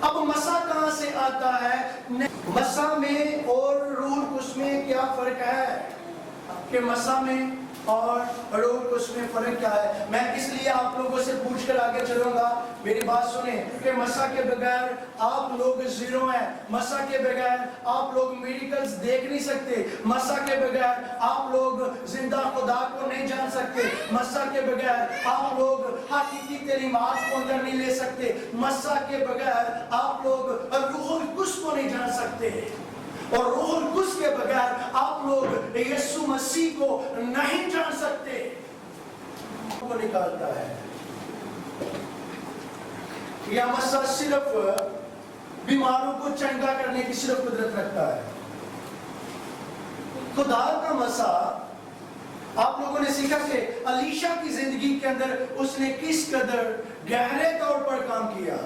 اب مسا کہاں سے آتا ہے؟ مسا میں اور روح القدس میں کیا فرق ہے؟ کہ مسا میں اور روح القدس میں فرق کیا ہے؟ میں اس لیے آپ لوگوں سے پوچھ کر آگے چلوں گا. میری بات سنیں کہ مسا کے بغیر آپ لوگ زیرو ہیں. مسا کے بغیر آپ لوگ میریکلز دیکھ نہیں سکتے. مسا کے بغیر آپ لوگ زندہ خدا کو نہیں جان سکتے. مسا کے بغیر آپ لوگ حقیقی تعلیمات کو اندر نہیں لے سکتے. مسا کے بغیر آپ لوگ روح القدس کو نہیں جان سکتے. اور روح القدس کے بغیر آپ لوگ یسوع مسیح کو نہیں جان سکتے. وہ نکالتا ہے. یا مسا صرف بیماروں کو چنگا کرنے کی صرف قدرت رکھتا ہے. خدا کا مسا آپ لوگوں نے سیکھا کہ الیشا کی زندگی کے اندر اس نے کس قدر گہرے طور پر کام کیا.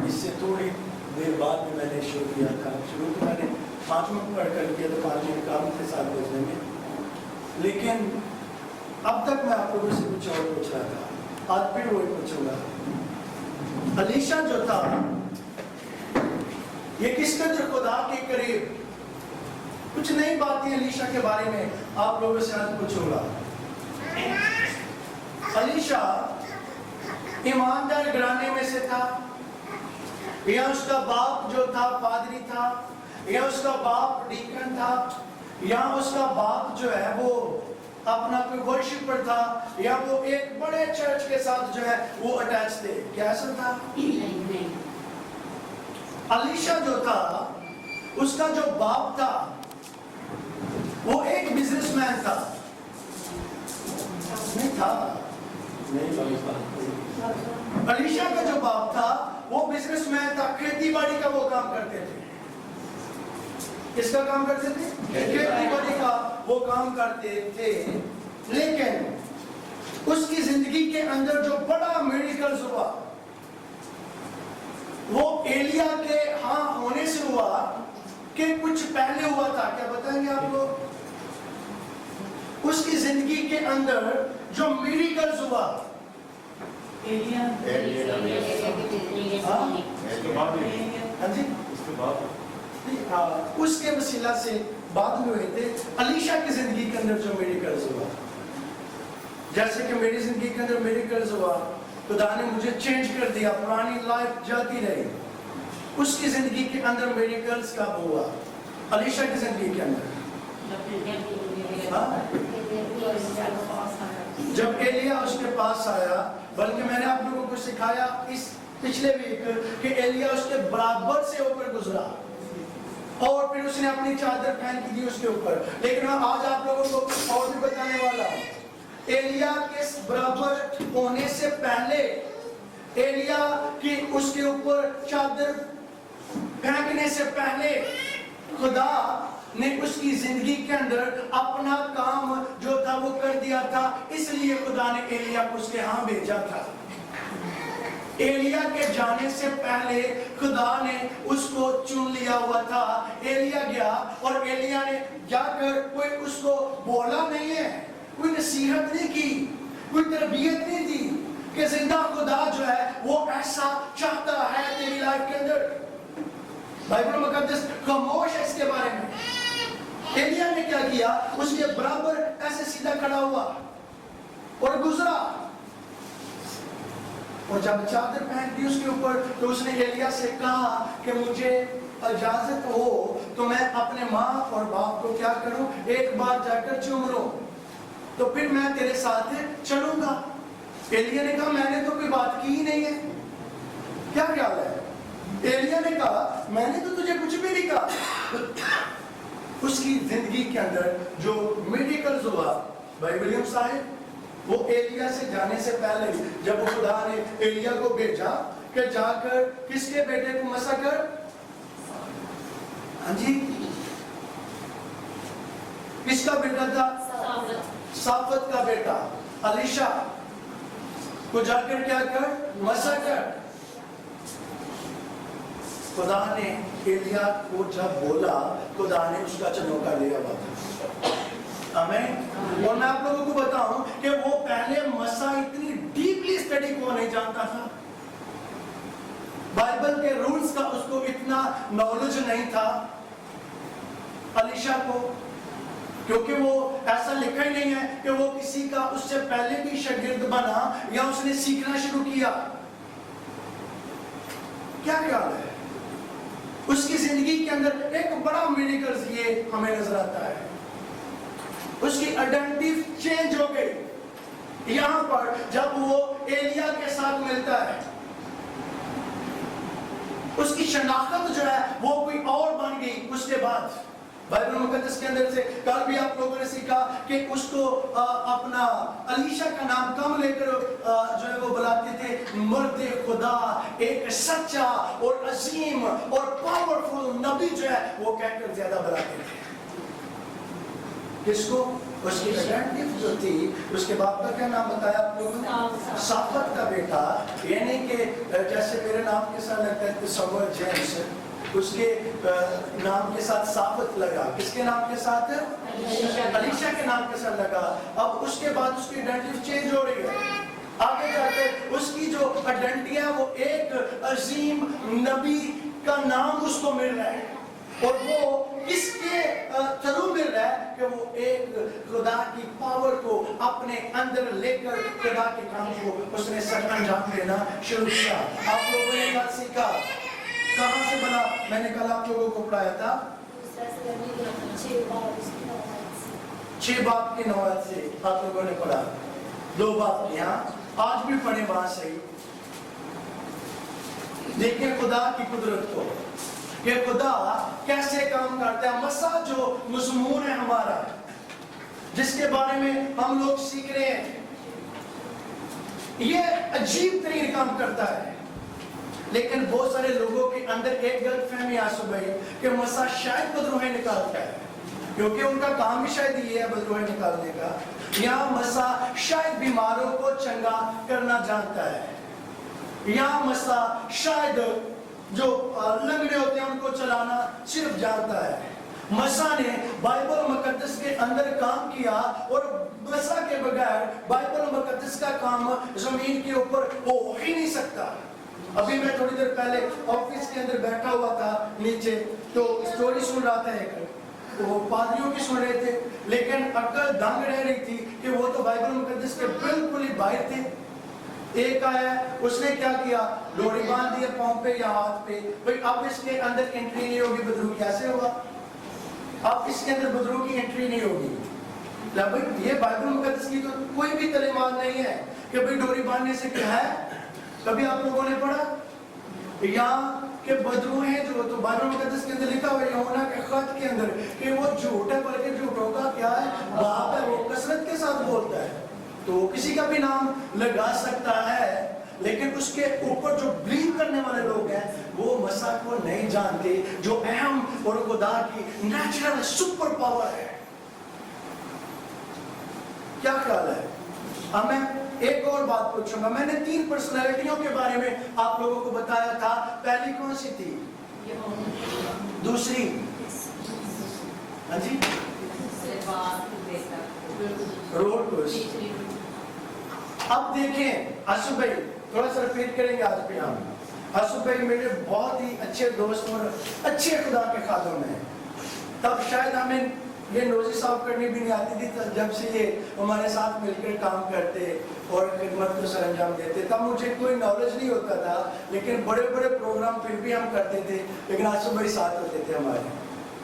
اس سے تھوڑی دیر بعد میں نے شروع کیا تھا. شروع تو میں نے 5 منٹ پڑھ کر کیا تو 5 منٹ کام تھے 7 بجنے میں. لیکن اب تک میں آپ لوگوں سے کچھ اور پوچھ رہا تھا. آج پھر وہی پوچھوں گا. الیشا جو تھا یہ کس قدر خدا کے قریب. کچھ نئی باتیں الیشا کے بارے میں آپ لوگوں سے آج پوچھوں گا. الیشا ایماندار گھرانے میں سے تھا. یا اس کا باپ جو تھا پادری تھا, یا اس کا باپ ڈیکن تھا, یا اس کا باپ جو ہے وہ اپنا کوئی ورشپر تھا, یا وہ ایک بڑے چرچ کے ساتھ جو ہے وہ اٹیچ تھے. کیا ایسا تھا؟ الیشا جو تھا اس کا جو باپ تھا وہ ایک بزنس مین تھا. نہیں تھا. الیشا کا جو باپ تھا وہ بزنس مین تھا. کھیتی باڑی کا وہ کام کرتے تھے. کس کا کام کرتے تھے؟ کھیتی باڑی کا وہ کام کرتے تھے. لیکن اس کی زندگی کے اندر جو بڑا میریکلز ہوا وہ ایلیا کے ہاں ہونے سے ہوا کہ کچھ پہلے ہوا تھا. کیا بتائیں گے آپ لوگ؟ اس کی زندگی کے اندر جو میریکلز ہوا اس کے وسیلہ سے بعد میں ہوئے تھے. الیشا کی زندگی کے اندر جو میریکلز ہوا, جیسے کہ میری زندگی کے اندر میریکلز ہوا, خدا نے مجھے چینج کر دیا, پرانی لائف جاتی رہی. اس کی زندگی کے اندر میریکلز کب ہوا؟ الیشا کی زندگی کے اندر جب ایلیا اس کے پاس آیا. بلکہ میں نے آپ لوگوں کو سکھایا اس پچھلے ویک کہ ایلیا اس کے برابر سے اوپر گزرا اور پھر اس نے اپنی چادر پہن کی دی اس کے اوپر. لیکن میں آج آپ لوگوں کو اور بھی بتانے والا ہوں. ایلیا کے برابر ہونے سے پہلے, ایلیا کی اس کے اوپر چادر پھینکنے سے پہلے خدا نے اس کی زندگی کے اندر اپنا کام جو تھا وہ کر دیا تھا. اس لیے خدا نے ایلیا کو اس کے ہاں بھیجا تھا. ایلیا کے جانے سے پہلے خدا نے اس کو چن لیا ہوا تھا. ایلیا گیا اور ایلیا نے جا کر کوئی اس کو بولا نہیں ہے, کوئی نصیحت نہیں کی, کوئی تربیت نہیں دی کہ زندہ خدا جو ہے وہ ایسا چاہتا ہے تیری لائف کے اندر. بائبل مقدس خاموش ہے اس کے بارے میں. ایلیا نے کیا کیا؟ اس کے برابر ایسے سیدھا کھڑا ہوا اور گزرا, اور جب چادر پہن دی اس کے اوپر تو اس نے ایلیا سے کہا کہ مجھے اجازت ہو تو میں اپنے ماں اور باپ کو کیا کروں, ایک بار جا کر چوم لوں, تو پھر میں تیرے ساتھ چلوں گا. ایلیا نے کہا میں نے تو کوئی بات کی ہی نہیں ہے. کیا خیال ہے؟ ایلیا نے کہا میں نے تو تجھے کچھ بھی نہیں کہا. اس کی زندگی کے اندر جو میریکلز ہوا بھائی ولیم صاحب, وہ ایلیا سے جانے سے پہلے جب وہ خدا نے ایلیا کو بھیجا کہ جا کر کس کے بیٹے کو مسا کر, ہاں جی کس کا بیٹا تھا؟ صافت کا بیٹا الیشا کو جا کر کیا کر, مسا کر. خدا نے ایلیا کو جب بولا خدا نے اس کا چنوکا لیا ہوا تھا. آمین. اور میں آپ لوگوں کو بتاؤں کہ وہ پہلے مسا اتنی ڈیپ نہیں جانتا تھا، بائبل کے رولز کا اس کو اتنا نالج نہیں تھا الیشا کو، کیونکہ وہ ایسا لکھا ہی نہیں ہے کہ وہ کسی کا اس سے پہلے بھی شاگرد بنا یا اس نے سیکھنا شروع کیا۔ کیا خیال ہے؟ اس کی زندگی کے اندر ایک بڑا میریکل یہ ہمیں نظر آتا ہے، اس کی آئیڈینٹی چینج ہو گئی یہاں پر جب وہ ایلیا کے ساتھ ملتا ہے، اس کی شناخت جو ہے وہ کوئی اور بن گئی۔ اس کے بعد بائبل مقدس کے اندر سے کل بھی آپ لوگوں نے سیکھا کہ اس کو اپنا الیشا کا نام کم لے کر جو ہے وہ بلاتے تھے مرد خدا، ایک سچا اور عظیم اور پاورفل نبی جو ہے وہ کہہ کر زیادہ بلاتے تھے۔ کس کو؟ اس کی آئیڈینٹی جو تھی، اس کے باپ کا کیا نام بتایا آپ لوگوں نے؟ صافت کا بیٹا، یعنی کہ جیسے میرے نام کے ساتھ لگتا ہے تصور جیمس، اس کے نام کے ساتھ صافت لگا، کس کے نام کے ساتھ؟ الیشا کے نام کے ساتھ لگا۔ اب اس کے بعد اس کی آئیڈینٹی چینج ہو رہی ہے، آگے جا کے اس کی جو آئیڈینٹی ہے وہ ایک عظیم نبی کا نام اس کو مل رہا ہے، اور وہ اس کے تھرو مل رہا ہے کہ وہ ایک خدا کی پاور کو اپنے اندر لے کر خدا کے کام کو اس نے سر انجام دینا شروع کیا۔ آپ لوگوں نے کل سیکھا کہاں سے بنا؟ میں نے کل آپ لوگوں کو پڑھایا تھا 6 باب کی 9 سے آپ لوگوں نے پڑھا، 2 باب یہاں، آج بھی پڑھیں وہاں سے ہی۔ دیکھیں خدا کی قدرت کو کہ خدا کیسے کام کرتا ہے۔ مسیح جو مضمون ہے ہمارا، جس کے بارے میں ہم لوگ سیکھ رہے ہیں، یہ عجیب ترین کام کرتا ہے، لیکن بہت سارے لوگوں کے اندر ایک غلط فہمی آ گئی کہ مسیح شاید بدروہیں نکالتا ہے، کیونکہ ان کا کام بھی شاید یہ ہے بدروہیں نکالنے کا، یا مسیح شاید بیماروں کو چنگا کرنا جانتا ہے، یا مسیح شاید جو لنگڑے ہوتے ہیں ان کو چلانا صرف جانتا ہے۔ مسیح نے بائبل مقدس کے اندر کام کیا، اور مسیح کے بغیر بائبل مقدس کا کام زمین کے اوپر ہو ہی نہیں سکتا۔ ابھی میں تھوڑی دیر پہلے آفس کے اندر بیٹھا ہوا تھا نیچے، تو سٹوری سن رہا تھا، ایک وہ پادریوں کی سن رہے تھے، لیکن عقل دنگ رہ رہی تھی کہ وہ تو بائبل مقدس کے بالکل ہی باہر تھے۔ ایک آیا، اس نے کیا کیا، ڈوری باندھ دیا پاؤں پہ یا ہاتھ پہ، بھئی اب اس کے اندر انٹری نہیں ہوگی، بدرو کیسے ہوگا؟ اب اس کے اندر بدرو کی انٹری نہیں ہوگی۔ بھئی یہ بائبل مقدس کی تو کوئی بھی تعلیمات نہیں ہے کہ بھئی ڈوری باندھنے سے کیا ہے۔ کبھی آپ لوگوں نے پڑھا یا کہ بدرو ہیں جو تو بائبل مقدس کے اندر لکھا ہوا ہے یوحنا کے خط کے اندر کہ وہ جھوٹ ہے، بلکہ جھوٹوں کا کیا ہے، باپ ہے، وہ کثرت کے ساتھ بولتا ہے، تو وہ کسی کا بھی نام لگا سکتا ہے، لیکن اس کے اوپر جو بلیو کرنے والے لوگ ہیں وہ مسیح کو نہیں جانتے، جو اہم اور خدا کی نیچرل سپر پاور ہے۔ کیا خیال ہے؟ اب میں ایک اور بات پوچھوں گا، میں نے 3 پرسنالٹیوں کے بارے میں آپ لوگوں کو بتایا تھا، پہلی کون سی تھی؟ دوسری؟ ہاں جی، روڈ کوس۔ اب دیکھیں اسو بھائی، تھوڑا سا ریپیٹ کریں گے آج بھی ہم۔ اسو بھائی میرے بہت ہی اچھے دوست اور اچھے خدا کے خادم ہیں، تب شاید ہمیں یہ نوزی صاحب کرنی بھی نہیں آتی تھی، جب سے یہ ہمارے ساتھ مل کر کام کرتے اور خدمت کو سر انجام دیتے، تب مجھے کوئی نالج نہیں ہوتا تھا، لیکن بڑے بڑے پروگرام پھر بھی ہم کرتے تھے، لیکن آسو بھائی ساتھ ہوتے تھے ہمارے۔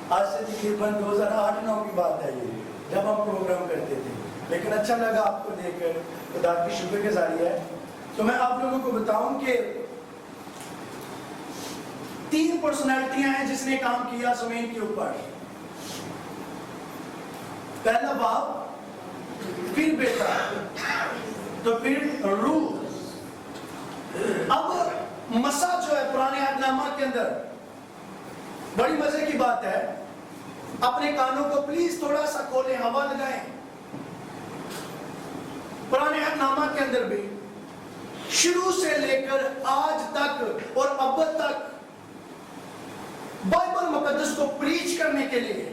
آج سے تقریباً 2008-9 کی بات ہے یہ، جب ہم پروگرام کرتے تھے، لیکن اچھا لگا آپ کو دیکھ کر، خدا کی شکر گزاری ہے۔ تو میں آپ لوگوں کو بتاؤں کہ 3 پرسنالٹیاں ہیں جس نے کام کیا زمین کے اوپر۔ پہلا باپ، پھر بیٹا، تو پھر روح۔ اب مسیح جو ہے پرانے عہد نامہ کے اندر، بڑی مزے کی بات ہے، اپنے کانوں کو پلیز تھوڑا سا کھولیں، ہوا لگائیں۔ پرانے عہد نامہ کے اندر بھی شروع سے لے کر آج تک اور اب تک بائبل مقدس کو پریچ کرنے کے لیے،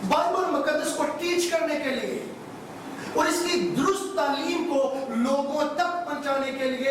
بائبل مقدس کو ٹیچ کرنے کے لیے اور اس کی درست تعلیم کو لوگوں تک پہنچانے کے لیے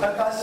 81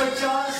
50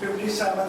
57।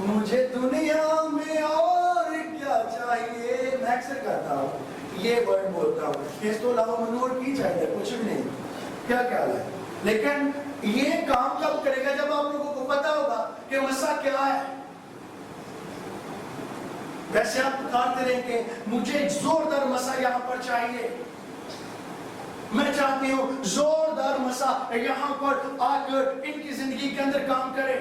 مجھے دنیا میں اور کیا چاہیے، میں اکثر کہتا ہوں یہ ورڈ بولتا ہوں، اس تو علاوہ منور کی چاہیے کچھ بھی نہیں، کیا خیال ہے؟ لیکن یہ کام کب کرے گا؟ جب آپ لوگوں کو پتا ہوگا کہ مسئلہ کیا ہے۔ ویسے آپ پکارتے رہیں کہ مجھے ایک زوردار مسئلہ یہاں پر چاہیے، میں چاہتی ہوں زوردار مسئلہ یہاں پر آ کر ان کی زندگی کے اندر کام کرے۔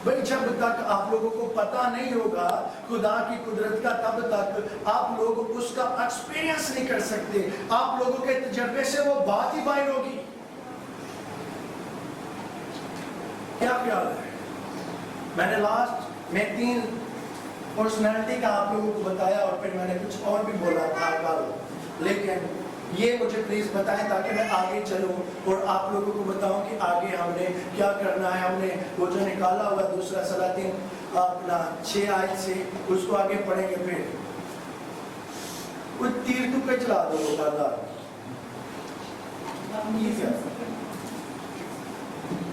بھئی جب تک آپ لوگوں کو پتا نہیں ہوگا خدا کی قدرت کا، تب تک آپ لوگ اس کا ایکسپیرینس نہیں کر سکتے، آپ لوگوں کے تجربے سے وہ بات ہی باہر ہوگی۔ کیا خیال ہے؟ میں نے لاسٹ میں 3 پرسنالٹی کا آپ لوگوں کو بتایا اور پھر میں نے کچھ اور بھی بولا تھا، لیکن یہ مجھے پلیز بتائیں تاکہ میں آگے چلوں اور آپ لوگوں کو بتاؤں کہ آگے ہم نے کیا کرنا ہے۔ ہم نے وہ جو نکالا ہوا دوسرا سلاطین اپنا 6 آیت سے، اس کو آگے پڑھیں گے، پھر کچھ تیر تو پہ چلا دو اللہ۔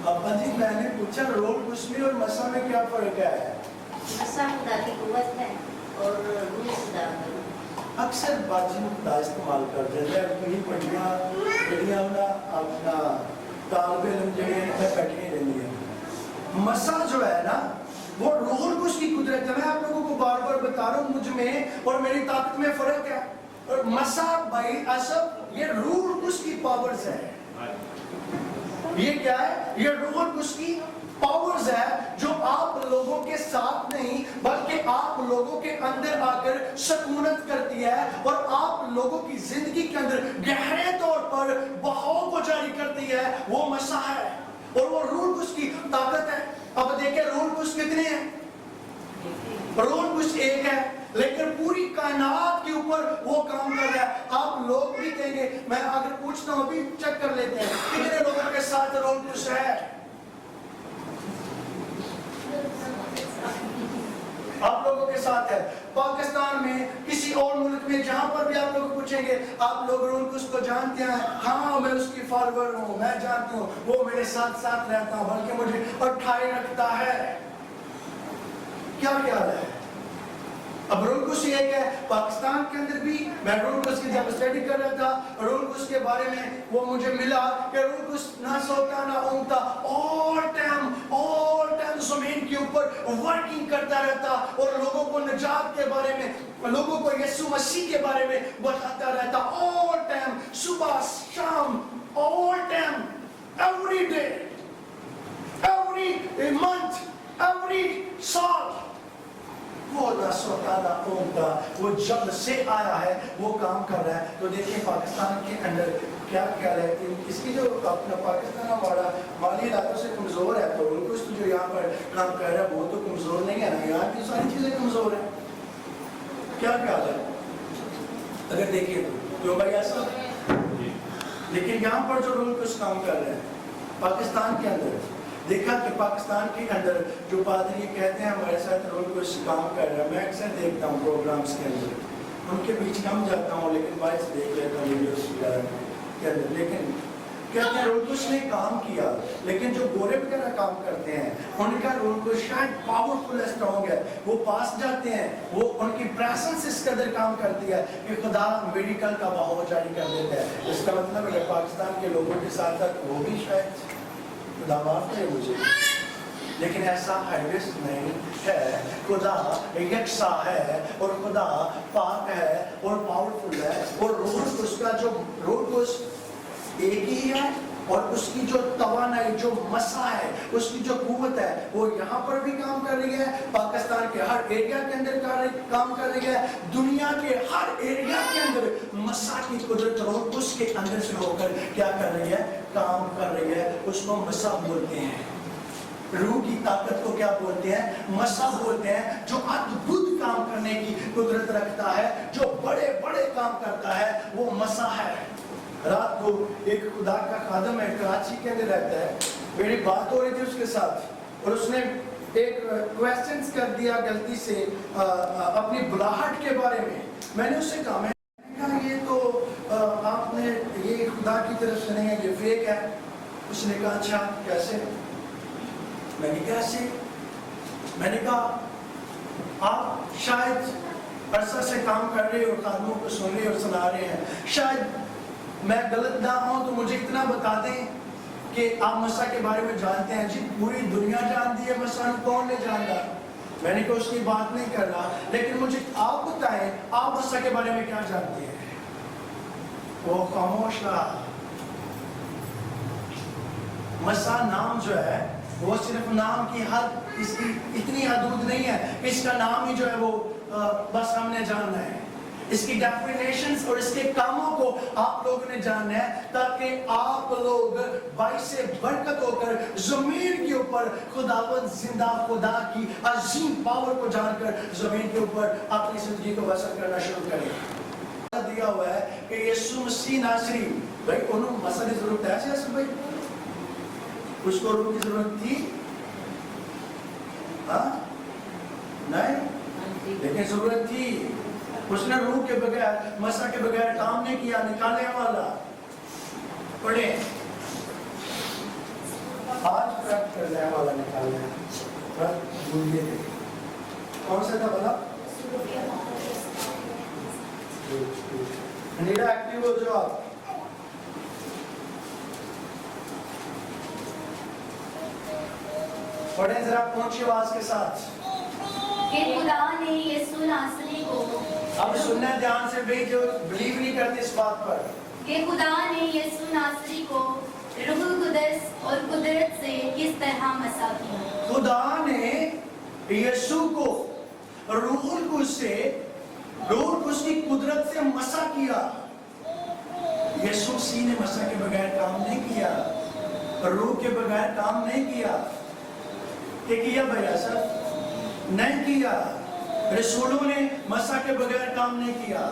اب جی میں نے پوچھا رول کشمی اور مسا میں کیا فرق ہے؟ مسا خدا کی قوت ہے اور روح خدا کا۔ اکثر باجی خدا استعمال کر دیتے ہیں، کہیں پڑھیاں اپنا طالب علم جڑے ہیں بیٹھے رہی ہیں۔ مسا جو ہے نا وہ روح القدس کی قدرت ہے۔ میں آپ لوگوں کو بار بار بتا رہا ہوں مجھ میں اور میری طاقت میں فرق ہے۔ اور مسا بھائی اصل یہ روح القدس کی پاورز ہے۔ یہ کیا ہے؟ یہ روح القدس کی پاورز ہے جو آپ لوگوں کے ساتھ نہیں بلکہ آپ لوگوں کے اندر آ کر سکونت کرتی ہے اور آپ لوگوں کی زندگی کے اندر گہرے طور پر بہاؤ کو جاری کرتی ہے۔ وہ مسیح ہے اور وہ روح القدس کی طاقت ہے۔ اب دیکھیں روح القدس کتنے ہیں؟ روح القدس ایک ہے، لیکن پوری کائنات کے اوپر وہ کام کر رہا ہے۔ آپ لوگ بھی کہیں گے، میں اگر پوچھتا ہوں ابھی چیک کر لیتے ہیں کتنے لوگوں کے ساتھ روح القدس ہے؟ آپ لوگوں کے ساتھ ہے۔ پاکستان میں کسی اور ملک میں جہاں پر بھی آپ لوگ پوچھیں گے آپ لوگ روح القدس کو جانتے ہیں؟ ہاں میں اس کی فالوور ہوں، میں جانتی ہوں، وہ میرے ساتھ ساتھ رہتا ہوں بلکہ مجھے اٹھائے رکھتا ہے۔ کیا خیال ہے؟ اب روح القدس ایک ہے۔ پاکستان کے اندر بھی میں روح القدس کی جب اسٹڈی کر رہا تھا روح القدس کے بارے میں وہ مجھے ملا کہ روح القدس نہ سوتا نہ اونگتا، all time زمین کے اوپر ورکنگ کرتا رہتا اور لوگوں کو نجات کے بارے میں، لوگوں کو یسوع مسیح کے بارے میں بتاتا رہتا، all time صبح شام، all time every day every month every سال۔ وہ نہ سوتا نہ اونگتا، وہ جب سے آیا ہے وہ کام کر رہا ہے۔ تو دیکھیں پاکستان کے اندر کیا خیال ہے کہ اس کی جو اپنا پاکستان ہمارا مالی علاقوں سے کمزور ہے، تو ان کو جو یہاں پر کام کر رہا ہے وہ تو کمزور نہیں ہے نا، یہاں کی ساری چیزیں کمزور ہیں۔ کیا خیال ہے؟ اگر دیکھیں تو بھائی ایسا، لیکن یہاں پر جو رول کچھ کام کر رہے ہیں پاکستان کے اندر، دیکھا کہ پاکستان کے اندر جو پادری کہتے ہیں ہمارے ساتھ رول کچھ کام کر رہا ہے، میں اکثر دیکھتا ہوں پروگرامز کے اندر، ان کے بیچ کم جاتا ہوں لیکن باہر سے دیکھ لیتا ہوں ویڈیوز وغیرہ کے اندر، لیکن کہتے ہیں رول کچھ نے کام کیا، لیکن جو گورے وغیرہ کام کرتے ہیں ان کا رول کچھ شاید پاورفل ہے، اسٹرانگ ہے، وہ پاس جاتے ہیں، وہ ان کی پریسنس اس قدر کام کرتی ہے کہ خدا میڈیکل کا بہاؤ جاری کر دیتا ہے۔ اس کا مطلب ہے پاکستان کے لوگوں کے ساتھ ساتھ وہ بھی شاید خدا معاف کرے مجھے، لیکن ایسا ہرگز نہیں ہے۔ خدا یکساں ہے اور خدا پاک ہے اور پاورفل ہے، اور روح اس کا جو روح اس ایک ہی ہے اور اس کی جو توانائی جو مسا ہے، اس کی جو قوت ہے وہ یہاں پر بھی کام کر رہی ہے، پاکستان کے ہر ایریا کے اندر کام کر رہی ہے، دنیا کے ہر ایریا کے اندر مسا کی قدرت روح اس کے اندر سے ہو کر کیا کر رہی ہے؟ کام کر رہی ہے۔ اس کو مسا بولتے ہیں، روح کی طاقت کو کیا بولتے ہیں؟ مسا بولتے ہیں، جو ادبھت کام کرنے کی قدرت رکھتا ہے، جو بڑے بڑے کام کرتا ہے، وہ مسا ہے۔ رات کو ایک خدا کا خادم ہے، کراچی کے اندر رہتا ہے، میری بات ہو رہی تھی اس کے ساتھ اور اس نے ایک کویسچنز کر دیا غلطی سے اپنی بلاہٹ کے بارے میں۔ میں نے اس سے کہا، میں نے کہا یہ تو آپ نے یہ خدا کی طرف سے نہیں ہے، یہ فیک ہے۔ اس نے کہا اچھا کیسے؟ میں نے کہا ایسے میں نے کہا آپ شاید عرصہ سے کام کر رہے اور خادموں کو سن رہے اور سنا رہے ہیں، شاید میں غلط نہ ہوں تو مجھے اتنا بتا دیں کہ آپ مسیح کے بارے میں جانتے ہیں؟ جی پوری دنیا جانتی ہے، مسیح کون نہیں جانتا؟ میں نے کہا اس کی بات نہیں کر رہا، لیکن مجھے آپ بتائیں آپ مسیح کے بارے میں کیا جانتے ہیں؟ وہ خاموش رہا۔ مسیح نام جو ہے وہ صرف نام کی حد، اس کی اتنی حدود نہیں ہے کہ اس کا نام ہی جو ہے وہ بس ہم نے جاننا ہے، اس کی ڈیفینیشنز اور اس کے کاموں کو آپ لوگوں نے جاننا ہے، تاکہ آپ لوگ باعث برکت ہو کر زمین کے اوپر خداوند زندہ خدا کی عظیم پاور کو جان کر زمین کے اوپر اپنی زندگی کو بسر کرنا شروع کریں۔ دیا ہوا ہے کہ یسوع مسیح ناصری، بھائی انہوں مسئلہ کی ضرورت ہے ایسے بھائی؟ اس کو روح کی ضرورت تھی؟ ہاں نہیں، لیکن ضرورت تھی۔ اس نے روح کے بغیر، مسیح کے بغیر کام نہیں کیا۔ نکالنے والا پڑھیں، آج پریکٹ کرنے والا نکالنے بھولیے تھے، کون سا تھا بلا؟ نیڈا ایکٹیو ہو جو آپ۔ پڑھیں ذرا اونچی آواز کے ساتھ۔ کہ خدا نے یسوع ناصری کو، اب سننا دھیان سے، بھئی جو بلیو نہیں کرتے اس بات پر، کہ خدا نے یسوع ناصری کو روح القدس اور قدرت سے کس طرح مسح کیا۔ خدا نے یسوع کو روح القدس سے، روح القدس کی قدرت سے مسح کیا۔ یسوع مسیح نے مسح کے بغیر کام نہیں کیا، روح کے بغیر کام نہیں کیا۔ کہ کیا بھائی ایسا نہیں کیا، رسولوں نے مسیح کے بغیر کام نہیں کیا۔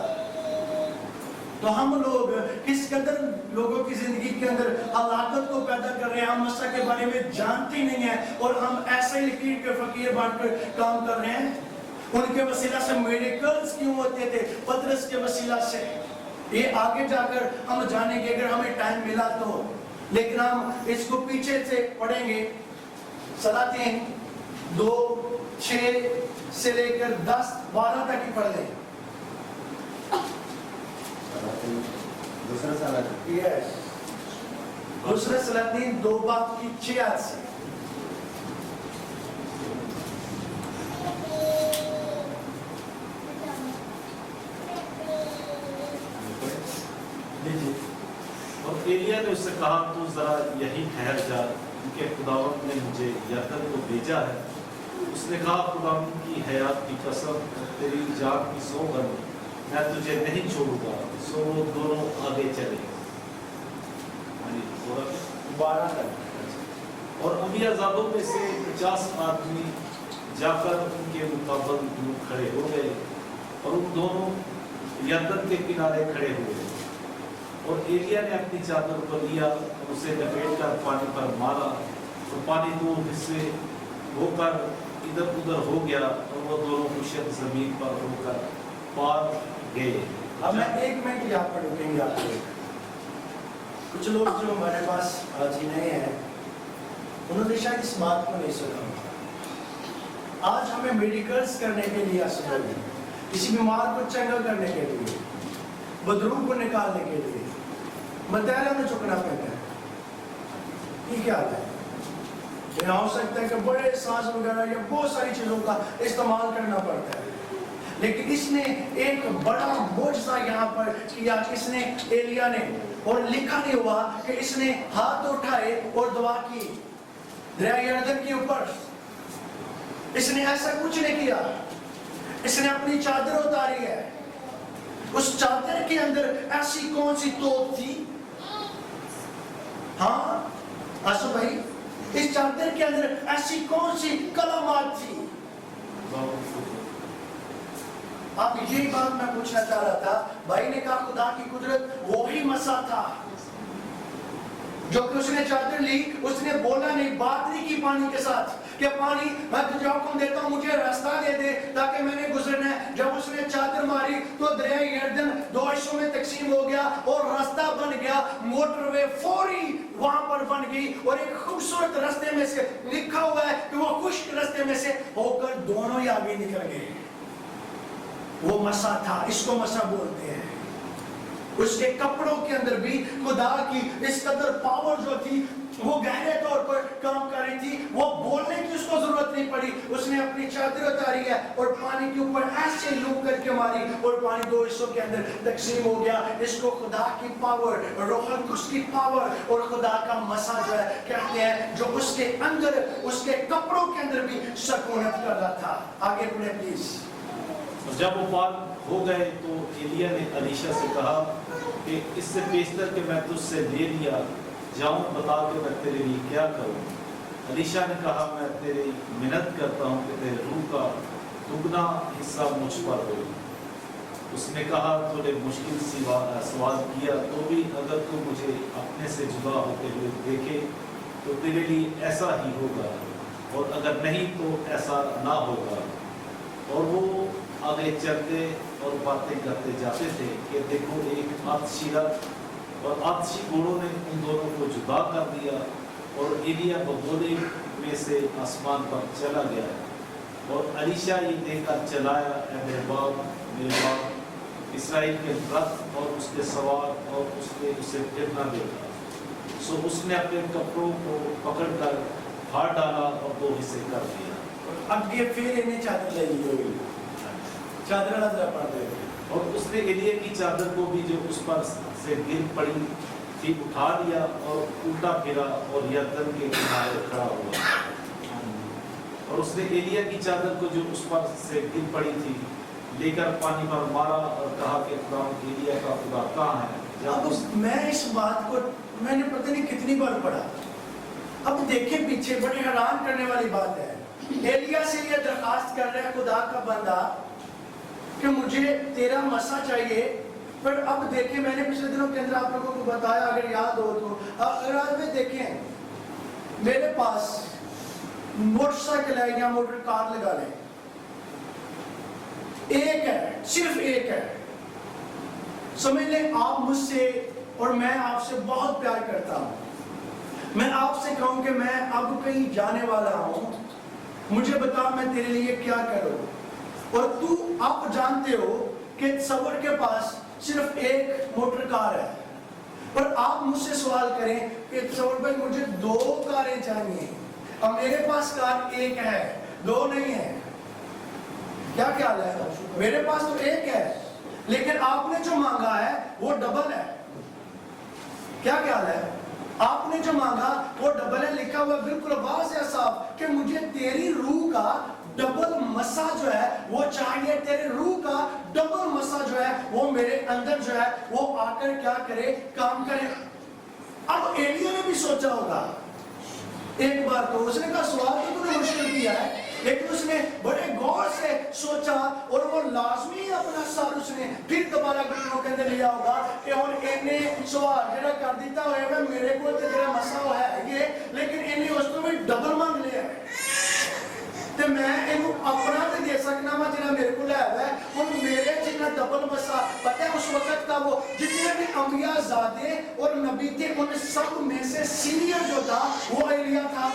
تو ہم لوگ کس قدر لوگوں کی زندگی کے اندر علاقت کو پیدا کر رہے ہیں، ہم مسیح کے بارے میں جانتے نہیں ہیں، اور ہم ایسے ہی لکیر کے فقیر بن کر کام کر رہے ہیں۔ ان کے وسیلہ سے میریکلز کیوں ہوتے تھے؟ پطرس کے وسیلہ سے۔ یہ آگے جا کر ہم جانیں گے اگر ہمیں ٹائم ملا تو، لیکن ہم اس کو پیچھے سے پڑھیں گے۔ سلاطین 2:6 سے لے کر 10-12 تک ہی پڑھ لیں۔ دوسرا سلاطین 2:6 سے۔ اور ایلیا نے اس سے کہا تو ذرا یہی ٹھہر جا، کیونکہ خداوند نے مجھے یردن کو بھیجا ہے۔ اس نے کہا خداوند کی حیات کی قسم، تیری جان کی سوگند، میں تجھے نہیں چھوڑوں گا۔ سو وہ دونوں آگے چلے۔ 12 تک۔ اور امیرزادوں میں سے 50 آدمی جا کر ان کے مقابل کھڑے ہو گئے، اور ان دونوں یردن کے کنارے کھڑے ہوئے۔ اور ایلیا نے اپنی چادر کو لیا اور اسے لپیٹ کر پانی پر مارا، اور پانی 2 حصے ہو کر ادھر ادھر ہو گیا، اور وہ دونوں خشک زمین پر ہو کر پار گئے۔ اب میں 1 منٹ یہاں پر رکیں گے آپ کو۔ کچھ لوگ جو ہمارے پاس آج ہی نئے ہیں، انہوں نے شاید اس بات کو نہیں سنا۔ آج ہمیں میڈیکلز کرنے کے لیے اسپتال ہے، کسی بیمار کو چنگا کرنے کے لیے، بدروح کو نکالنے کے لیے متحرہ میں چکنا پڑتا ہے۔ یہ کیا ہے؟ یہاں ہو سکتا ہے کہ بڑے سانس وغیرہ یا بہت ساری چیزوں کا استعمال کرنا پڑتا ہے، لیکن اس نے ایک بڑا معجزہ یہاں پر کیا۔ اس نے ایلیا نے، اور لکھا نہیں ہوا کہ اس نے ہاتھ اٹھائے اور دعا کی دریا یردن کے اوپر۔ اس نے ایسا کچھ نہیں کیا، اس نے اپنی چادر اتاری ہے۔ اس چادر کے اندر ایسی کون سی توپ تھی؟ ہاں آسو بھائی، اس چادر کے اندر ایسی کون سی کلمات تھی؟ اب یہی بات میں پوچھنا چاہ رہا تھا۔ بھائی نے کہا خدا کی قدرت وہی مسیح تھا جو کہ اس نے چادر لی، اس نے بولا نہیں، بات نہیں کی پانی کے ساتھ کہ پانی میں تجھے حکم دیتا ہوں مجھے راستہ دے دے تاکہ میں نے گزرنا ہے۔ جب اس نے چادر ماری تو دریا یردن 2 حصوں میں تقسیم ہو گیا اور راستہ بن گیا، موٹر وے فوری وہاں پر بن گئی، اور ایک خوبصورت راستے میں سے لکھا ہوا ہے کہ وہ خشک راستے راستے میں سے ہو کر دونوں ہی آگے نکل گئے. وہ مسا تھا, اس کو مسا بولتے ہیں. اس کے کپڑوں کے اندر بھی خدا کی اس قدر پاور جو تھی, وہ گہرے طور پر کام کر رہی تھی. وہ بولنے کی اس کو ضرورت نہیں پڑی, اس نے اپنی چادر اتاری ہے اور پانی کے اوپر ایسے لوپ کر کے ماری اور پانی دو حصوں کے اندر تقسیم ہو گیا. اس کو خدا کی پاور, روح القدس کی پاور اور خدا کا مسا جو ہے کہتے ہیں, جو اس کے اندر, اس کے کپڑوں کے اندر بھی سکونت کر رہا تھا. آگے پڑھیں پلیز. جب وہ پار ہو گئے تو ایلیا نے الیشا سے کہا کہ اس سے بیشتر کہ میں تجھ سے لے لیا جاؤں, بتا کہ میں تیرے لیے کیا کروں. الیشا نے کہا میں تیری منت کرتا ہوں کہ تیرے روح کا دگنا حصہ مجھ پر ہو. اس نے کہا تو نے مشکل سی سوال کیا, تو بھی اگر تو مجھے اپنے سے جدا ہوتے ہوئے دیکھے تو تیرے لیے ایسا ہی ہوگا, اور اگر نہیں تو ایسا نہ ہوگا. اور وہ آگے چلتے اور باتیں کرتے جاتے تھے کہ دیکھو ایک آتشی رتھ اور آتشی گھوڑوں نے ان دونوں کو جدا کر دیا, اور ایلیا بگوڑے میں سے آسمان پر چلا گیا. اور الیشا یہ دیکھ کر چلایا, اے میرے باپ اسرائیل کے رتھ اور اس کے سوار, اور اس نے اسے پھر نہ دیکھا. سو اس نے اپنے کپڑوں کو پکڑ کر پھاڑ ڈالا اور دو حصے کر دیا. اب یہ پھر انہیں چادر لے لی ہوئی, چادر نظر پڑتے ہیں. اور اس نے ایلیا کی چادر کو بھی جو اس پر سے گر پڑی تھی اٹھا لیا اور الٹا پھرا اور یردن کے کنارے کھڑا ہوا. اور اس نے ایلیا کی چادر کو جو اس پر سے گر پڑی تھی لے کر پانی پر مارا اور کہا کہ خدا ایلیا کا خدا کہاں ہے. اب میں اس بات کو میں نے پتہ نہیں کتنی بار پڑھا. اب دیکھیں پیچھے, بڑی حیران کرنے والی بات ہے. ایلیا سے یہ درخواست کر رہا ہے خدا کا بندہ کہ مجھے تیرا مسا چاہیے. پر اب دیکھیں, میں نے پچھلے دنوں کے اندر آپ لوگوں کو بتایا, اگر یاد ہو تو, اگر آج میں دیکھیں میرے پاس موٹر سائیکل ہے یا موٹر کار لگا لیں, ایک ہے, صرف ایک ہے. سمجھ لیں آپ مجھ سے اور میں آپ سے بہت پیار کرتا ہوں. میں آپ سے کہوں کہ میں اب کہیں جانے والا ہوں, مجھے بتا میں تیرے لیے کیا کروں. اور تو آپ جانتے ہو کہ تصور کے پاس صرف ایک موٹر کار ہے, اور آپ مجھ سے سوال کریں کہ تصور بھائی مجھے دو کاریں چاہیے. اب میرے پاس کار ایک ہے, دو نہیں ہے. کیا خیال ہے؟ میرے پاس تو ایک ہے, لیکن آپ نے جو مانگا ہے وہ ڈبل ہے. کیا خیال ہے؟ آپ نے جو مانگا وہ ڈبل ہے. لکھا ہوا بالکل واضح صاف کہ مجھے تیری روح کا ڈبل مسا جو ہے وہ چاہیے. تیرے روح کا ڈبل مسا جو ہے وہ میرے اندر جو ہے وہ آ کر کیا کرے, کام کرے. اب ایلیا نے بھی سوچا ہوگا ایک بار, تو اس نے کہا سوال تو نے مشکل کیا ہے, لیکن اس نے بڑے غور سے سوچا اور وہ لازمی اپنا سر اس نے پھر دوبارہ گھٹنوں کے اندر لیا ہوگا کہ اور انہیں سوال جڑا کر دیتا ہوئے میں میرے کو تیرا مسا ہے یہ, لیکن انہیں اس کو میں ڈبل مانگ لیا ہے. تے میں انہوں اپنا تے دے سکنا وا جنہاں میرے کو لے ہے, اور میرے جنہاں ڈبل مسا پتہ ہے اس وقت کا وہ جتنے بھی انبیاء زادے اور نبی تھے ان سب میں سے سینئر جو تھا وہ ایلیا تھا.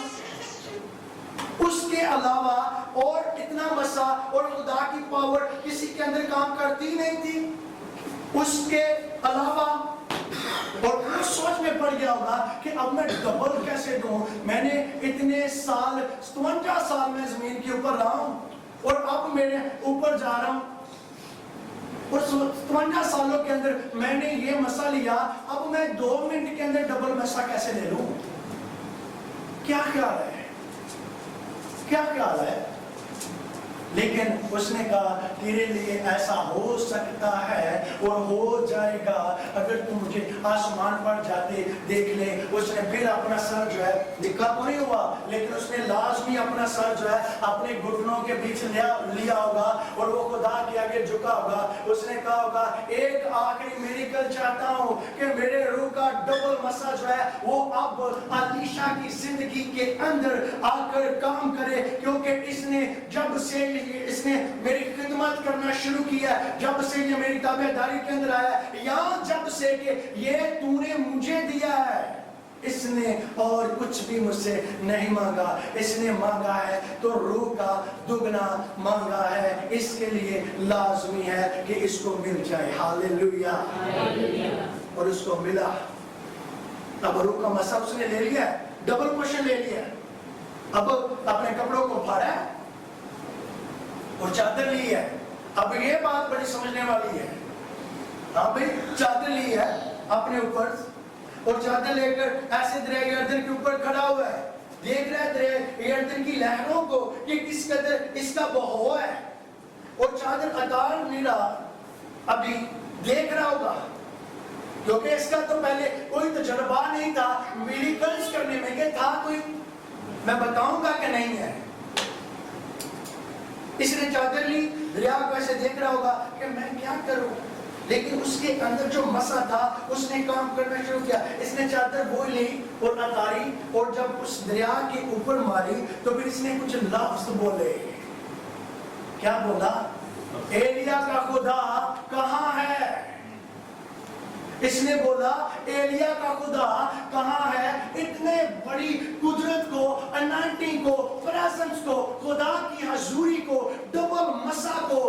اس کے علاوہ اور اتنا مسا اور خدا کی پاور کسی کے اندر کام کرتی نہیں تھی اس کے علاوہ. اور وہ سوچ میں پڑ گیا ہوگا کہ اب میں ڈبل کیسے دوں, میں نے اتنے سال 57 سال میں زمین کے اوپر رہا ہوں اور اب میرے اوپر جا رہا ہوں, اور 57 سالوں کے اندر میں نے یہ مسا لیا, اب میں 2 منٹ کے اندر ڈبل مسا کیسے لے لوں. کیا خیال ہے, کیا خیال ہے؟ لیکن اس نے کہا تیرے لیے ایسا ہو سکتا ہے اور ہو جائے گا اگر تم مجھے آسمان پر جاتے دیکھ لے. اس نے پھر اپنا سر جو ہے لکھا تو نہیں ہوا, لیکن اس نے لازمی اپنا سر جو ہے اپنے گھٹنوں کے بیچ لیا ہوگا اور وہ خدا کے آگے جھکا ہوگا. اس نے کہا ہوگا ایک آخری میریکل چاہتا ہوں کہ میرے روح کا ڈبل مسا جو ہے وہ اب الیشا کی زندگی کے اندر آ کر کام کرے, کیونکہ اس نے جب سے اس نے میری خدمت کرنا شروع کیا, جب سے یہ میری تابعداری کے اندر آیا, یا جب سے کہ یہ تو نے مجھے دیا ہے. اس نے اور کچھ بھی مجھ سے نہیں مانگا. اس نے مانگا ہے تو روح کا دگنا مانگا ہے. اس کے لیے لازمی ہے کہ اس کو مل جائے. ہاللیلویا. اور اس کو ملا. اب روح کا مسا اس نے لے لیا, ڈبل پورشن لے لیا. اب اپنے کپڑوں کو پھاڑا اور چادر لی ہے. اب یہ بات بڑی سمجھنے والی ہے. ہاں بھئی, چادر لی ہے اپنے اوپر اور چادر لے کر ایسے دریائے اردن کے اوپر کھڑا ہوا ہے. دیکھ رہا ہے دریائے اردن کی لہروں کو کہ کس قدر اس کا بہاؤ ہے, اور چادر اتار نہیں رہا. ابھی دیکھ رہا ہوگا کیونکہ اس کا تو پہلے کوئی تجربہ نہیں تھا میریکلز کرنے میں. کہ تھا کوئی, میں بتاؤں گا کہ نہیں ہے. اس نے چادر لی, دریا کو ایسے دیکھ رہا ہوگا کہ میں کیا کروں, لیکن اس کے اندر جو مسا تھا اس نے کام کرنا شروع کیا. اس نے چادر وہ لی اور اتاری, اور جب اس دریا کے اوپر ماری تو پھر اس نے کچھ لفظ بولے. کیا بولا؟ ایلیا کا خدا کہاں ہے. اس نے بولا ایلیا کا خدا کہاں ہے. اتنے بڑی قدرت کو, انائنٹنگ کو, پریزنس کو, خدا کی حضوری کو, ڈبل مسا کو,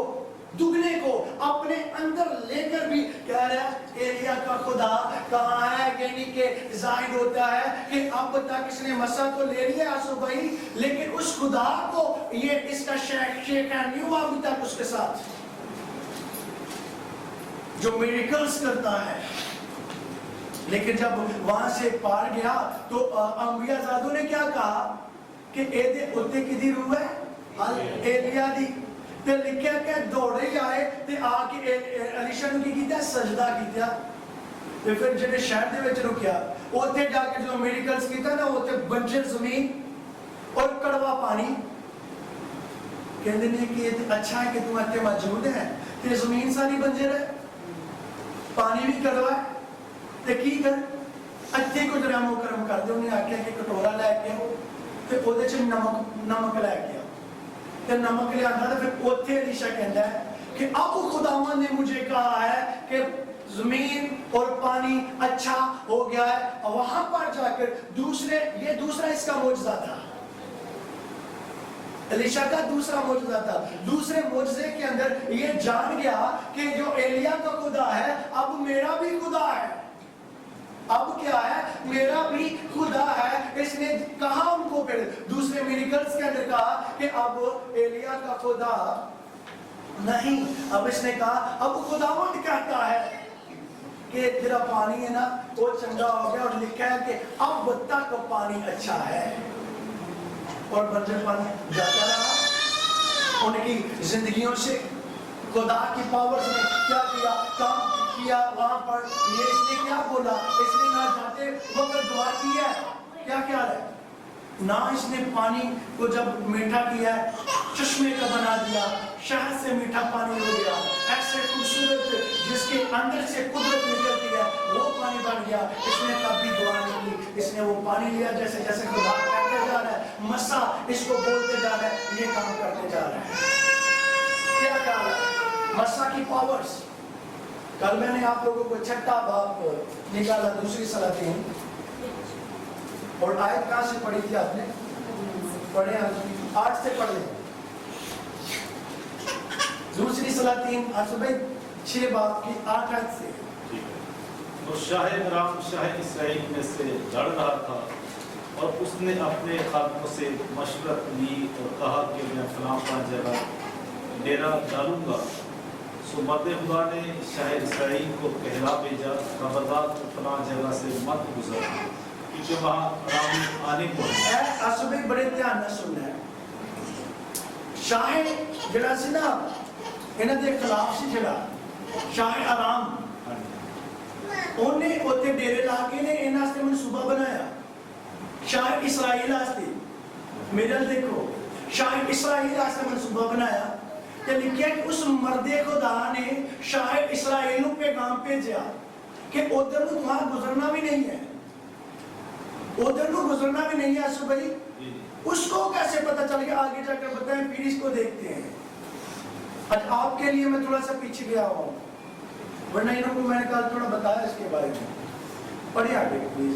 دگنے کو اپنے اندر لے کر بھی کہہ رہا ہے ایلیا کا خدا کہاں ہے. یعنی کہ ظاہر ہوتا ہے کہ اب تک اس نے مسا تو لے لیا آسو بھائی, لیکن اس خدا کو یہ اس کا شیخ نہیں ہوا ابھی تک اس کے ساتھ جو میریکلز کرتا ہے. لیکن جب وہاں سے پار گیا تو انبیاء زادوں نے کیا کہا کہ اے دے اتے کی دی روح ہے ایلیا دی. تے لکھیا کہ دوڑے ہی آئے تے آ کے الیشا نو کی کیتا, سجدہ کیتا. تے پھر جڑے شہر دے وچ رکیا اوتھے جا کے جو میریکلز کیتا نا, اوتھے بنجر زمین اور کڑوا پانی. کہندے نے کہ یہ اچھا ہے کہ تم اتنے موجود ہے, تے زمین ساری بنجر ہے, پانی بھی کڑوا ہے. تے کی کر اتنے کو رحم و کرم کر دے. انہیں آکھیا کہ کٹورا لے کے آؤ تے اودے چ نمک لے کے آؤ. تے نمک لے آندا تے پھر اوتھے الیشا کہندا ہے کہ اب خداوند نے مجھے کہا ہے کہ زمین اور پانی اچھا ہو گیا ہے. وہاں پر جا کر دوسرا اس کا معجزہ تھا. الیشا کا دوسرا معجزہ تھا. دوسرے معجزے کے اندر یہ جان گیا کہ جو ایلیا کا خدا ہے اب میرا بھی خدا ہے. اب کیا ہے, میرا بھی خدا ہے. اس نے کہا ان کو پھر دوسرے میریکلز کے اندر کہا کہ اب ایلیا کا خدا نہیں. اب اس نے کہا اب خداوند کہتا ہے کہ تیرا پانی ہے نا وہ چنگا ہو گیا, اور لکھا ہے کہ اب تک پانی اچھا ہے. اور بنجر پانی جاتا رہا. ان کی زندگیوں سے خدا کی پاورز نے کیا کیا, کام کیا وہاں پر. یہ اس نے کیا بولا, اس نے نہ جاتے وقت دعا کی ہے. کیا خیال ہے, نہ اس نے پانی کو جب میٹھا کیا ہے چشمے کا بنا دیا, شہد سے میٹھا پانی ہو گیا. ایسے خوبصورت جس کے اندر سے قدرت نکلتی ہے وہ پانی بن گیا. اس نے کبھی دعا نہیں کی. اس نے وہ پانی لیا جیسے جیسے خدا کہتے جا رہا ہے, مسا اس کو بولتے جا رہا ہے, یہ کام کرتے جا رہا ہے. کیا خیال ہے مسا کی پاورز. کل میں نے آپ لوگوں کو چھٹا باب نکالا, دوسری سلاطین, اور آیت کہاں سے پڑھی تھی آپ نے؟ پڑھے 8 سے پڑھ لیں. دوسری سلاطین 6 باب کی 8 آیت سے. تو شاہ رام شاہ اسرائیل میں سے لڑ رہا تھا, اور اس نے اپنے خادموں سے مشورت لی اور کہا کہ میں فلاں جگہ ڈیرا ڈالوں گا. سو مرد خدا نے شاہ اسرائیل کو کہلا بھیجا, خبردار فلاں جگہ سے مت گزر کیونکہ وہاں رام آنے کو ہے. اصل بڑے دھیان نہ سننا ہے. شاہ جڑا سی نا انہاں دے خلاف سی جڑا شاہ آرام, انہیں اوتے ڈیرے لا کے نے انہاں واسطے منصوبہ بنایا. شاہ اسرائیل واسطے میرے دیکھو, شاہ اسرائیل واسطے منصوبہ بنایا. کہ لکھیا کہ اس مرد خدا نے شاہ اسرائیل کو پیغام بھیجا کہ ادھر کو وہاں گزرنا بھی نہیں ہے, ادھر کو گزرنا بھی نہیں ہے. سو بھائی اس کو کیسے پتا چل گیا, آگے جا کر بتائیں, پھر اس کو دیکھتے ہیں. آج آپ کے لیے میں تھوڑا سا پیچھے گیا ہوں, ورنہ انہوں کو میں نے کہا تھوڑا بتایا اس کے بارے میں. پڑھیں آگے پلیز.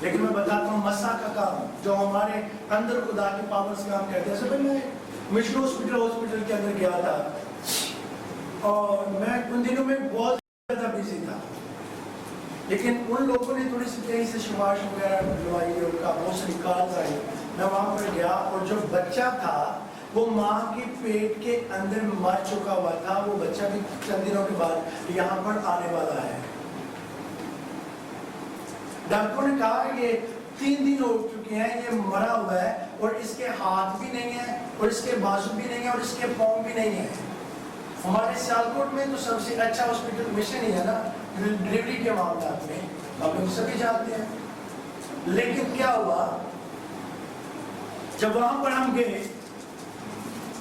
لیکن میں بتاتا ہوں مسا کا کام جو ہمارے اندر خدا کی پاور سے کام کرتے ہیں. سب میں مشن ہاسپٹل کے اندر گیا تھا اور میں ان دنوں میں بہت زیادہ بزی تھا, لیکن ان لوگوں نے تھوڑی سی کہیں سے شماش وغیرہ لوائی, ان کا بہت ساری کالز آئی. میں وہاں پر گیا اور جو بچہ تھا وہ ماں کے پیٹ کے اندر مر چکا ہوا تھا. وہ بچہ بھی چند دنوں کے بعد یہاں پر آنے والا ہے. ڈاکٹروں نے کہا کہ 3 دن ہو چکے ہیں یہ مرا ہوا ہے اور اس کے ہاتھ بھی نہیں ہیں اور اس کے بازو بھی نہیں ہیں اور اس کے پاؤں بھی نہیں ہیں. ہمارے سیالکوٹ میں تو سب سے اچھا ہاسپٹل مشن ہی ہے نا ڈلیوری کے معاملات میں, آپ لوگ سبھی جانتے ہیں. لیکن کیا ہوا جب وہاں پر ہم گئے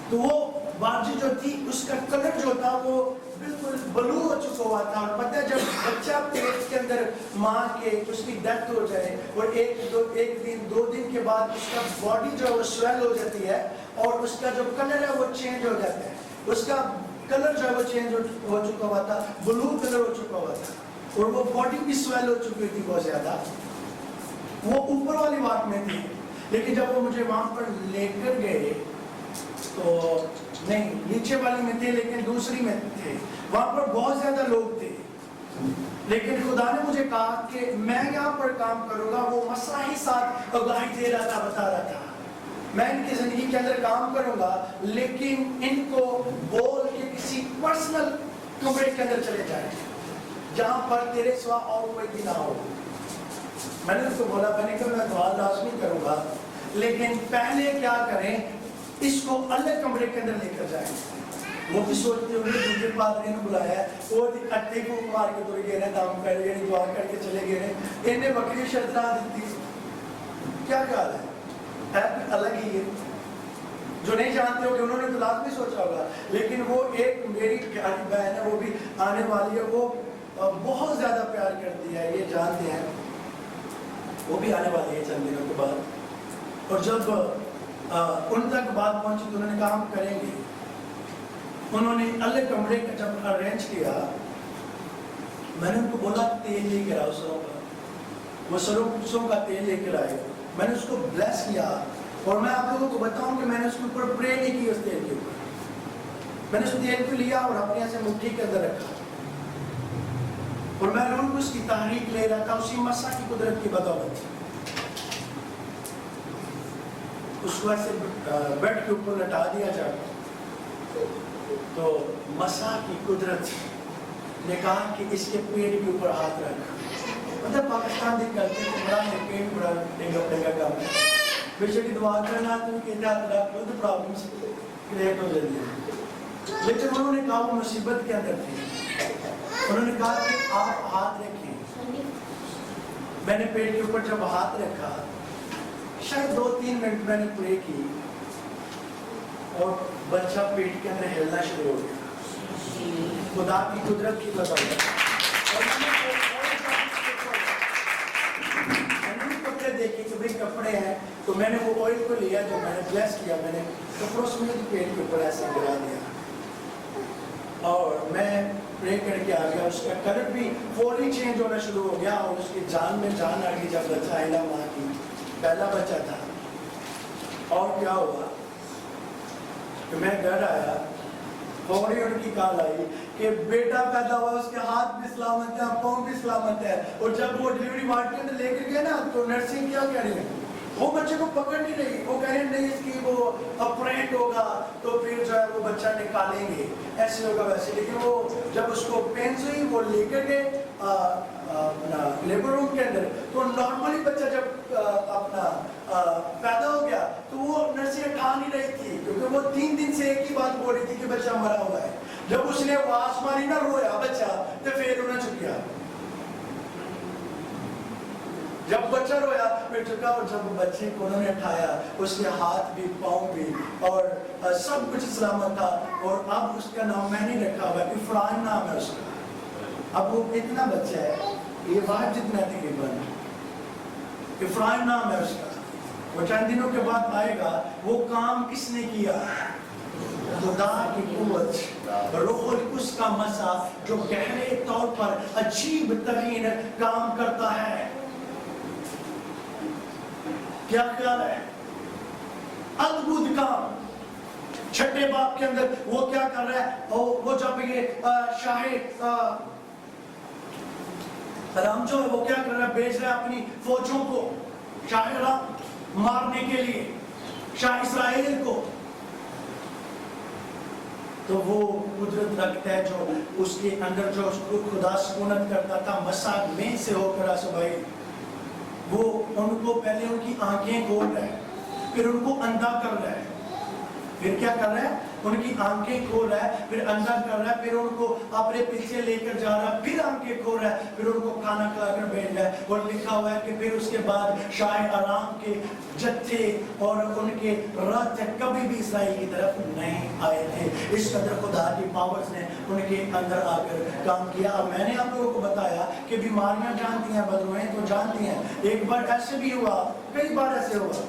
تو وہ بارجی جو تھی اس کا کلر جو تھا وہ بالکل بلو ہو چکا ہوا تھا. اور پتہ ہے جب بچہ پیٹ کے اندر ماں کے اس کی ڈیتھ ہو جائے اور ایک دن 2 دن کے بعد اس کا باڈی جو ہے وہ سویل ہو جاتی ہے اور اس کا جو کلر ہے وہ چینج ہو جاتا ہے. اس کا کلر جو ہے وہ چینج ہو چکا ہوا تھا, بلو کلر ہو چکا ہوا تھا اور وہ باڈی بھی سویل ہو چکی تھی بہت زیادہ. وہ اوپر والی وارڈ میں تھی, لیکن جب وہ مجھے وہاں پر لے کر گئے تو نہیں نیچے والی میں تھے لیکن دوسری میں تھے. وہاں پر بہت زیادہ لوگ تھے, لیکن خدا نے مجھے کہا کہ میں یہاں پر کام کروں گا. وہ مسئلہ ہی ساتھ گواہی دے رہا تھا, بتا رہا تھا میں ان کی زندگی کے اندر کام کروں گا, لیکن ان کو بول کے کسی پرسنل کمرے کے اندر چلے جائیں جہاں پر تیرے سوا اور کوئی بھی نہ ہو. میں نے اس کو بولا میں نے کہا میں دعا لازمی کروں گا, لیکن پہلے کیا کریں اس کو الگ کمرے کے اندر لے کر جائیں. وہ بھی سوچتے ہوئے دوسرے پادری نے بلایا ہے, وہ اٹھے کو مار کے توڑ گئے ہیں, دام کر گئے دعا کر کے چلے گئے ہیں. انہیں بکری شرطرا دیتی کیا خیال ہے الگ ہی ہے. جو نہیں جانتے ہو کہ انہوں نے تو لازمی سوچا ہوگا, لیکن وہ ایک میری پیاری بہن ہے وہ بھی آنے والی ہے, وہ بہت زیادہ پیار کرتی ہے, یہ جانتے ہیں. وہ بھی آنے والی ہے چند دنوں کے بعد. اور جب ان تک بات پہنچی تو انہوں نے کہا ہم کریں گے. انہوں نے الگ کمرے کا جب ارینج کیا, میں نے ان کو بولا تیل لے کر آؤ سروں کا. وہ سروں کا تیل لے کر آئے. میں نے اس کو بلیس کیا اور میں آپ لوگوں کو بتاؤں کہ میں نے اس کے اوپر پرے نہیں کی. اس تیل کے اوپر میں نے اس تیل کو لیا اور اپنے ایسے مٹھی کے اندر رکھا اور میں لوگوں کو اس کی تحریک لے رہا تھا اسی مسا کی قدرت کی بدولت. اس کو ایسے بیڈ کے اوپر لٹا دیا جاتا تو مسا کی قدرت نے کہا کہ اس کے پیٹ کے اوپر ہاتھ رکھا. مطلب پاکستان دیکھ کرتے ہیں بڑا ہے پیٹ بڑا ڈنگا کام ہے. بے شک دعا کرنا تو کہتے ہیں اللہ خود پرابلمس کریٹ ہو جاتی ہے. لیکن انہوں نے کہا وہ مصیبت کے اندر تھی. انہوں نے کہا کہ آپ ہاتھ رکھیں. میں نے پیٹ کے اوپر جب ہاتھ رکھا شاید 2-3 منٹ میں نے پرے کی اور بچہ پیٹ کے اندر ہلنا شروع ہو گیا خدا کی قدرت کی بدولت. کپڑے دیکھے کہ بھائی کپڑے ہیں تو میں نے وہ آئل کو لیا جو میں نے بلیس کیا, میں نے کپڑوں سے میرے پیٹ کے اوپر ایسے گرا دیا اور میں پرے کر کے آ گیا. اس کا کلر بھی فوری چینج ہونا شروع ہو گیا اور اس کی جان میں جان آ گئی جب بچہ ہلا. ماں کی پہلا بچہ تھا. اور کیا ہوا کہ میں گھر آیا, فوری ان کی کال آئی کہ بیٹا پیدا ہوا, اس کے ہاتھ بھی سلامت ہے, پاؤں بھی سلامت ہے. اور جب وہ ڈلیوری وارڈ کے اندر لے کے گئے نا تو نرسنگ کیا کہہ رہی ہے, وہ بچے کو پکڑ نہیں رہی. وہ کہہ رہے ہیں نہیں اس کی وہ اپریٹ ہوگا تو پھر جو ہے وہ بچہ نکالیں گے, ایسے ہوگا ویسے. لیکن وہ جب اس کو پینس ہوئی وہ لے کر گئے اپنا لیبر روم کے اندر تو نارملی بچہ جب اپنا پیدا ہو گیا تو وہ نرسیں اٹھا نہیں رہی تھی کیونکہ وہ 3 دن سے ایک ہی بات بول رہی تھی کہ بچہ مرا ہوا ہے. جب اس نے آواز ماری نہ رویا بچہ تو پھر انہیں چپ گیا. جب بچہ رویا میں چکا اور جب بچے کو انہوں نے اٹھایا اس کے ہاتھ بھی پاؤں بھی اور سب کچھ سلامت تھا. اور اب اس کا نام میں نہیں رکھا ہوا, افرائیم نام ہے اس کا. اب وہ اتنا بچہ ہے یہ بات جتنا تقریباً افرائیم نام ہے اس کا. وہ چند دنوں کے بعد آئے گا. وہ کام کس نے کیا؟ خدا کی قوت, روح القدس کا مسا جو گہرے طور پر عجیب ترین کام کرتا ہے. کیا خیال ہے؟ ادبھت کام. چھٹے باپ کے اندر وہ کیا کر رہا ہے؟ وہ جب یہ شاہ رام جو ہے وہ کیا کر رہا ہے؟ بھیج رہا ہے اپنی فوجوں کو شاہ رام مارنے کے لیے شاہ اسرائیل کو. تو وہ قدرت رکھتا ہے جو اس کے اندر جو اس کو خدا سکونت کرتا تھا مساق میں سے ہو کر آسبائی، وہ ان کو پہلے ان کی آنکھیں کھول رہا ہے، پھر ان کو اندھا کر رہا ہے. پھر کیا کر رہا ہے؟ ان کی آنکھیں کھول رہا ہے، پھر اندھا کر رہا ہے، پھر ان کو اپنے پیچھے لے کر جا رہا ہے، پھر آنکھیں کھول رہا ہے، پھر ان کو کھانا کھلا کر بھیج رہا ہے. اور لکھا ہوا ہے کہ پھر اس کے بعد شاہ آرام کے جتھے اور ان کے رتھ کبھی بھی اسرائیل کی طرف نہیں آئے تھے. اس قدر خدا کی پاورز نے ان کے اندر آ کر کام کیا. اب میں نے آپ لوگوں کو بتایا کہ بیماریاں جانتی ہیں، بدروہیں تو جانتی ہیں. ایک بار ایسے بھی ہوا، کئی بار ایسے ہوا.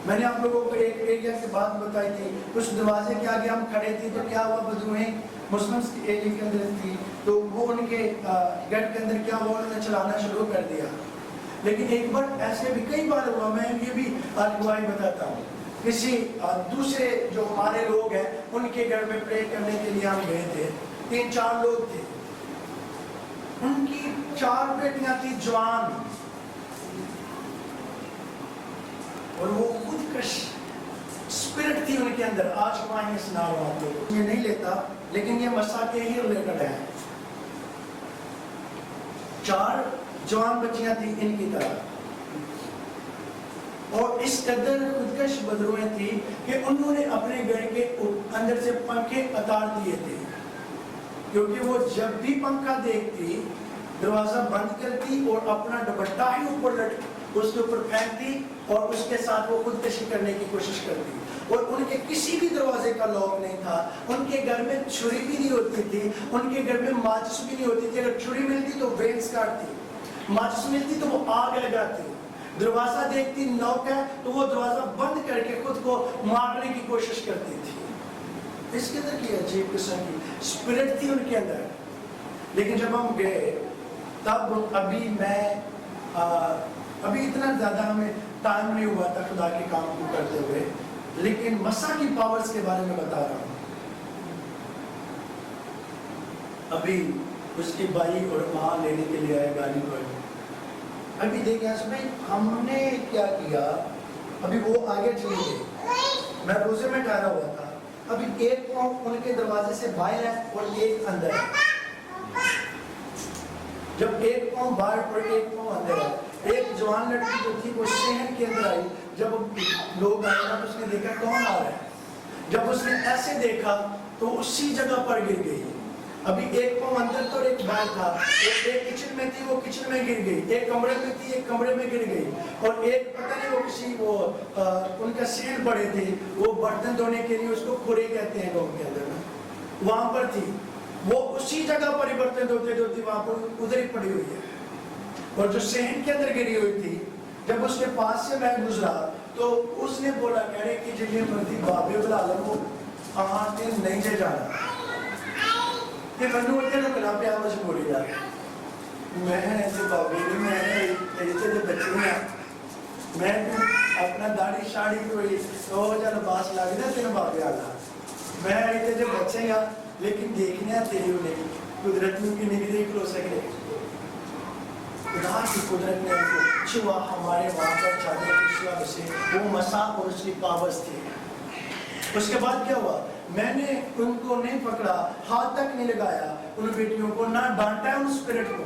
میں نے آپ لوگوں کو ایک ایریا سے بات بتائی تھی، کچھ دروازے کے آگے ہم کھڑے تھے تو کیا ہوا، بدروہیں مسلمس کے ایریا کے اندر تھی تو وہ ان کے گیٹ کے اندر کیا ہوا، انہوں نے چلانا شروع کر دیا. لیکن ایک بار ایسے بھی کئی بار ہوا. میں یہ بھی آج گواہی بتاتا ہوں. کسی دوسرے جو ہمارے لوگ ہیں ان کے گھر میں پرے کرنے کے لیے ہم گئے تھے. 3-4 لوگ تھے، ان کی 4 بیٹیاں تھی جوان، اور وہ خودکش اسپرٹ تھی ان کے اندر. آج میں سنا رہا ہوں آپ لوگوں کو، یہ نہیں لیتا لیکن یہ مسا کے ہی ریلیٹڈ ہے. 4 جوان بچیاں تھیں ان کی طرح، اور اس قدر خودکش بدروہیں تھی کہ انہوں نے اپنے گھر کے اندر سے پنکھے اتار دیے تھے، کیونکہ وہ جب بھی پنکھا دیکھتی دروازہ بند کرتی اور اپنا دوپٹہ ہی اوپر اس کے اوپر پھینکتی اور اس کے ساتھ وہ خودکشی کرنے کی کوشش کرتی. اور ان کے کسی بھی دروازے کا لاک نہیں تھا. ان کے گھر میں چھری بھی نہیں ہوتی تھی، ان کے گھر میں ماچس بھی نہیں ہوتی تھی. اگر چھری ملتی تو وینس کاٹتی، ماچس ملتی تو وہ آگ لگاتی. دروازہ دیکھتی نوک ہے تو وہ دروازہ بند کر کے خود کو مارنے کی کوشش کرتی تھی. اس کے اندر کی عجیب قسم کی اسپرٹ تھی ان کے اندر. لیکن جب ہم گئے تب ابھی اتنا زیادہ ہمیں ٹائم نہیں ہوا تھا خدا کے کام کو کرتے ہوئے، لیکن مسا کی پاورز کے بارے میں بتا رہا ہوں. ابھی اس کی بھائی اور ماں لینے کے لیے آئے گاڑی پر. ابھی دیکھیں اس میں ہم نے کیا کیا، ابھی وہ آگے چلے گئے، میں روزے میں ٹھہرا ہوا تھا. ابھی ایک پاؤں ان کے دروازے سے باہر ہے اور ایک اندر ہے. جب ایک پاؤں باہر اور ایک پاؤں اندر ہے، ایک جوان لڑکی جو تھی وہ صحن کے اندر آئی. جب لوگ آئے نا تو اس نے دیکھا کون آ رہا ہے. جب اس نے ایسے دیکھا تو اسی جگہ پر گر گئی. ابھی ایک پاؤں اندر تو ایک باہر تھا. ایک کچن میں تھی، وہ کچن میں گر گئی. ایک کمرے میں تھی، ایک کمرے میں گر گئی. اور ایک پتہ نہیں وہ کسی ان کا سیل پڑے تھے، وہ برتن دھونے کے لیے اس کو کھرے کہتے ہیں لوگوں کے اندر، وہاں پر تھی. وہ اسی جگہ پر ہی برتن دھوتے دھوتے وہاں پر ادھر ہی پڑی ہوئی ہے. اور جو صحن کے اندر گری ہوئی تھی، جب اس کے پاس سے میں گزرا تو اس نے بولا کہہ رہے کہ جنہیں مرضی بابے بلا لو وہ آہاں نے نہیں جے جانا. یہ بندو ہوتے ہیں کنا پہ آواز بولی جا رہا. میں ایسے بابے نہیں، میں ایسے جو بچے ہیں، میں اپنا داڑھی شاڑی کوئی تو جا لباس لگ رہا تیرے بابے آگا. میں ایسے جو بچے ہیں لیکن دیکھنے تیری انہیں قدرت میں کی نہیں دیکھ لو سکے. خدا کی قدرت نے ان کو چھوا ہمارے وہاں پر چاہنے کی وجہ سے. وہ مسا اور اس کی پاورز تھی. اس کے بعد کیا ہوا، میں نے ان کو نہیں پکڑا، ہاتھ تک نہیں لگایا ان بیٹیوں کو، نہ ڈانٹا ان اسپرٹ کو.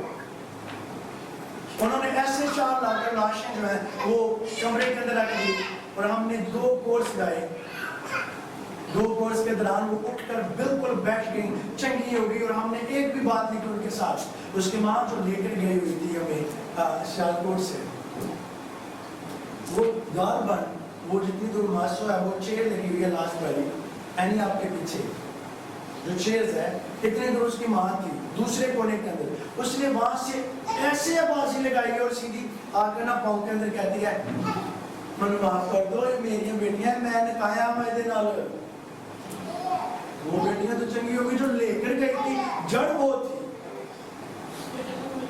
انہوں نے ایسے 4 لا کر لاشیں جو ہیں وہ کمرے کے اندر رکھ دی. اور ہم نے 2 کورس گائے. 2 کورس کے دوران وہ اٹھ کر بالکل بیٹھ گئی، چنگی ہو گئی. اور ہم نے ایک بھی بات نہیں کی ان کے ساتھ. اس کی ماں جو لے کر گئی ہوئی تھی ہمیں سیالکوٹ سے، وہ گار بن وہ جتنی دور ماسو ہے وہ چیئر لگی ہوئی ہے لاسٹ والی اینی آپ کے پیچھے جو چیئرز ہے، اتنے دور اس کی ماں تھی دوسرے کونے کے اندر. اس نے وہاں سے ایسے آوازیں لگائی اور سیدھی آ کر نا پاؤں کے اندر کہتی ہے من معاف کر دو، یہ میری بیٹیاں میں نے کہا میں دے نال. وہ بیٹیاں تو چنگی ہوگی جو لے کر گئی تھی، جڑ وہ تھی.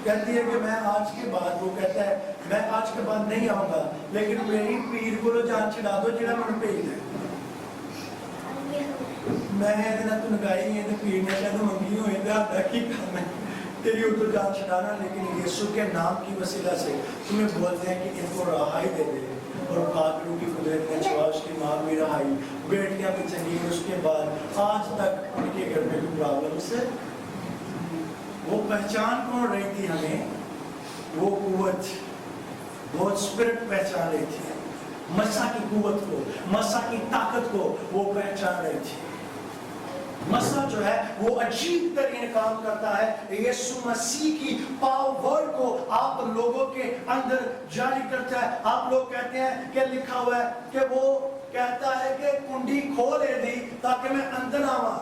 کہتی ہے کہ میں آج کے بعد، وہ کہتا ہے میں آج کے بعد نہیں آؤں گا، لیکن میری پیر کو جان چھڑا دو جڑا من بھیج دے. میں اتنا تو نگائی ہے تو پیر نے شاید منگی ہوئے تو کی کرنا ہے تیری ادھر جان چھڑانا، لیکن یسوع کے نام کی وسیلہ سے تمہیں بولتے ہیں کہ ان کو رہائی دے دے. اور قاتلوں کی قدرت نے چھوا، اس کی ماں بھی رہائی، بیٹیاں بھی چنگی. اس کے بعد آج تک ان کے گھر میں کوئی پرابلم سے وہ پہچان کون رہی تھی ہمیں؟ وہ قوت، وہ اسپرٹ پہچان رہی تھی، مسیح کی قوت کو، مسیح کی طاقت کو وہ پہچان رہی تھی. مسیح جو ہے وہ عجیب ترین کام کرتا ہے، یسوع مسیح کی پاور کو آپ لوگوں کے اندر جاری کرتا ہے. آپ لوگ کہتے ہیں کہ لکھا ہوا ہے کہ وہ کہتا ہے کہ کنڈی کھولے دی تاکہ میں اندر آواں.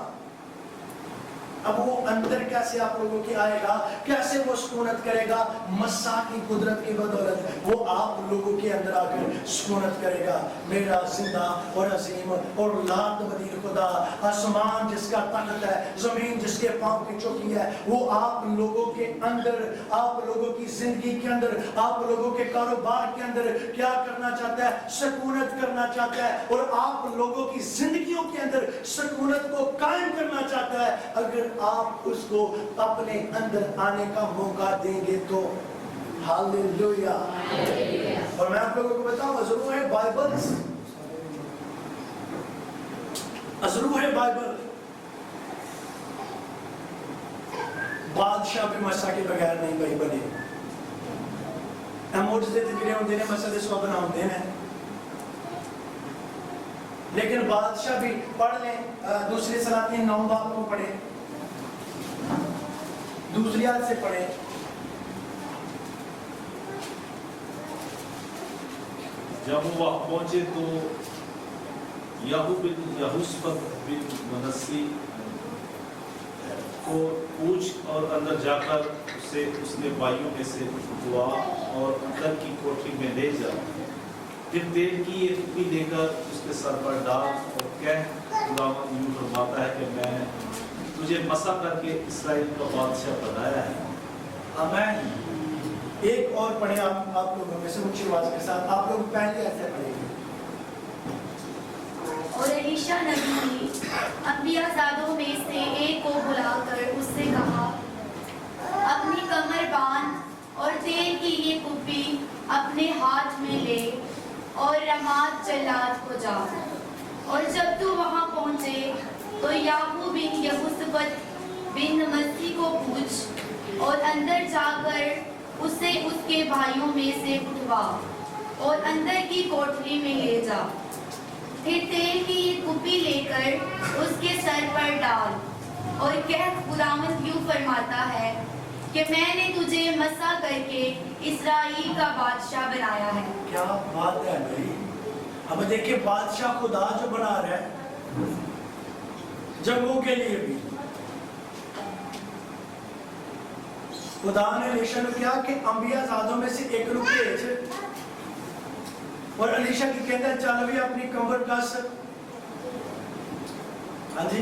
اب وہ اندر کیسے آپ لوگوں کی آئے گا، کیسے وہ سکونت کرے گا؟ مسیح کی قدرت کی بدولت وہ آپ لوگوں کے اندر آ کر سکونت کرے گا. میرا زندہ اور عظیم اور لا تبدیل خدا، آسمان جس کا تخت ہے، زمین جس کے پاؤں کی چوکی ہے، وہ آپ لوگوں کے اندر، آپ لوگوں کی زندگی کے اندر، آپ لوگوں کے کاروبار کے اندر کیا کرنا چاہتا ہے؟ سکونت کرنا چاہتا ہے. اور آپ لوگوں کی زندگیوں کے اندر سکونت کو قائم کرنا چاہتا ہے اگر آپ اس کو اپنے اندر آنے کا موقع دیں گے تو. ہاللیلویا. اور میں آپ لوگوں کو بتاؤں ضرور ہے بائبل، ضرور ہے بائبل. بادشاہ بھی مسیح کے بغیر نہیں بھائی بنے. معجزے جڑے ہوندے نے مسیح دے سوا بنا ہوندے نے، لیکن بادشاہ بھی پڑھ لیں. دوسری سلاطین 9 باب کو پڑھیں، دوسری آیت سے پڑھیں. جب وہ وقت پہنچے تو یہوشافط بن منسی کو پوچھ اور اندر جا کر اسے اس نے بھائیوں میں سے اٹھوا اور اندر کی کوٹھی میں لے جا. پھر تیل کی ایک ٹپی لے کر اس کے سر پر ڈال اور کہہ، خداوند یوں فرماتا ہے کہ میں تجھے مسح کر کے اسرائیل کا بادشاہ بنایا ہے. آمین. ایک اور پڑھیں آپ لوگوں میں سے اونچی آواز کے ساتھ. آپ لوگ پہلے ایسے پڑھیں گے. اور الیشا نبی نے انبیاء زادوں میں سے ایک کو بلا کر اس سے کہا، اپنی کمر باندھ اور تیل کی یہ کپی اپنے ہاتھ میں لے اور رمات جلاد کو جا. اور جب تو وہاں پہنچے تو یاہو بن یہوشافط بن منسی کو پوچھ اور اندر جا کر اسے اس کے بھائیوں میں سے اٹھوا اور اندر کی کوٹری میں لے جا. پھر تیل کی یہ کپی لے کر اس کے سر پر ڈال اور کہہ، خداوند یوں فرماتا ہے کہ میں نے تجھے مسح کر کے اسرائیل کا بادشاہ بنایا ہے. کیا بات ہے بھائی. اب دیکھیں بادشاہ خدا جو بنا رہا ہے جنگوں کے لیے بھی. خدا نے الیشا نے کیا کہ انبیاء زادوں میں سے ایک کو بھیج، اور الیشا کی کہتا ہے چل بھی اپنی کمر کس. ہاں جی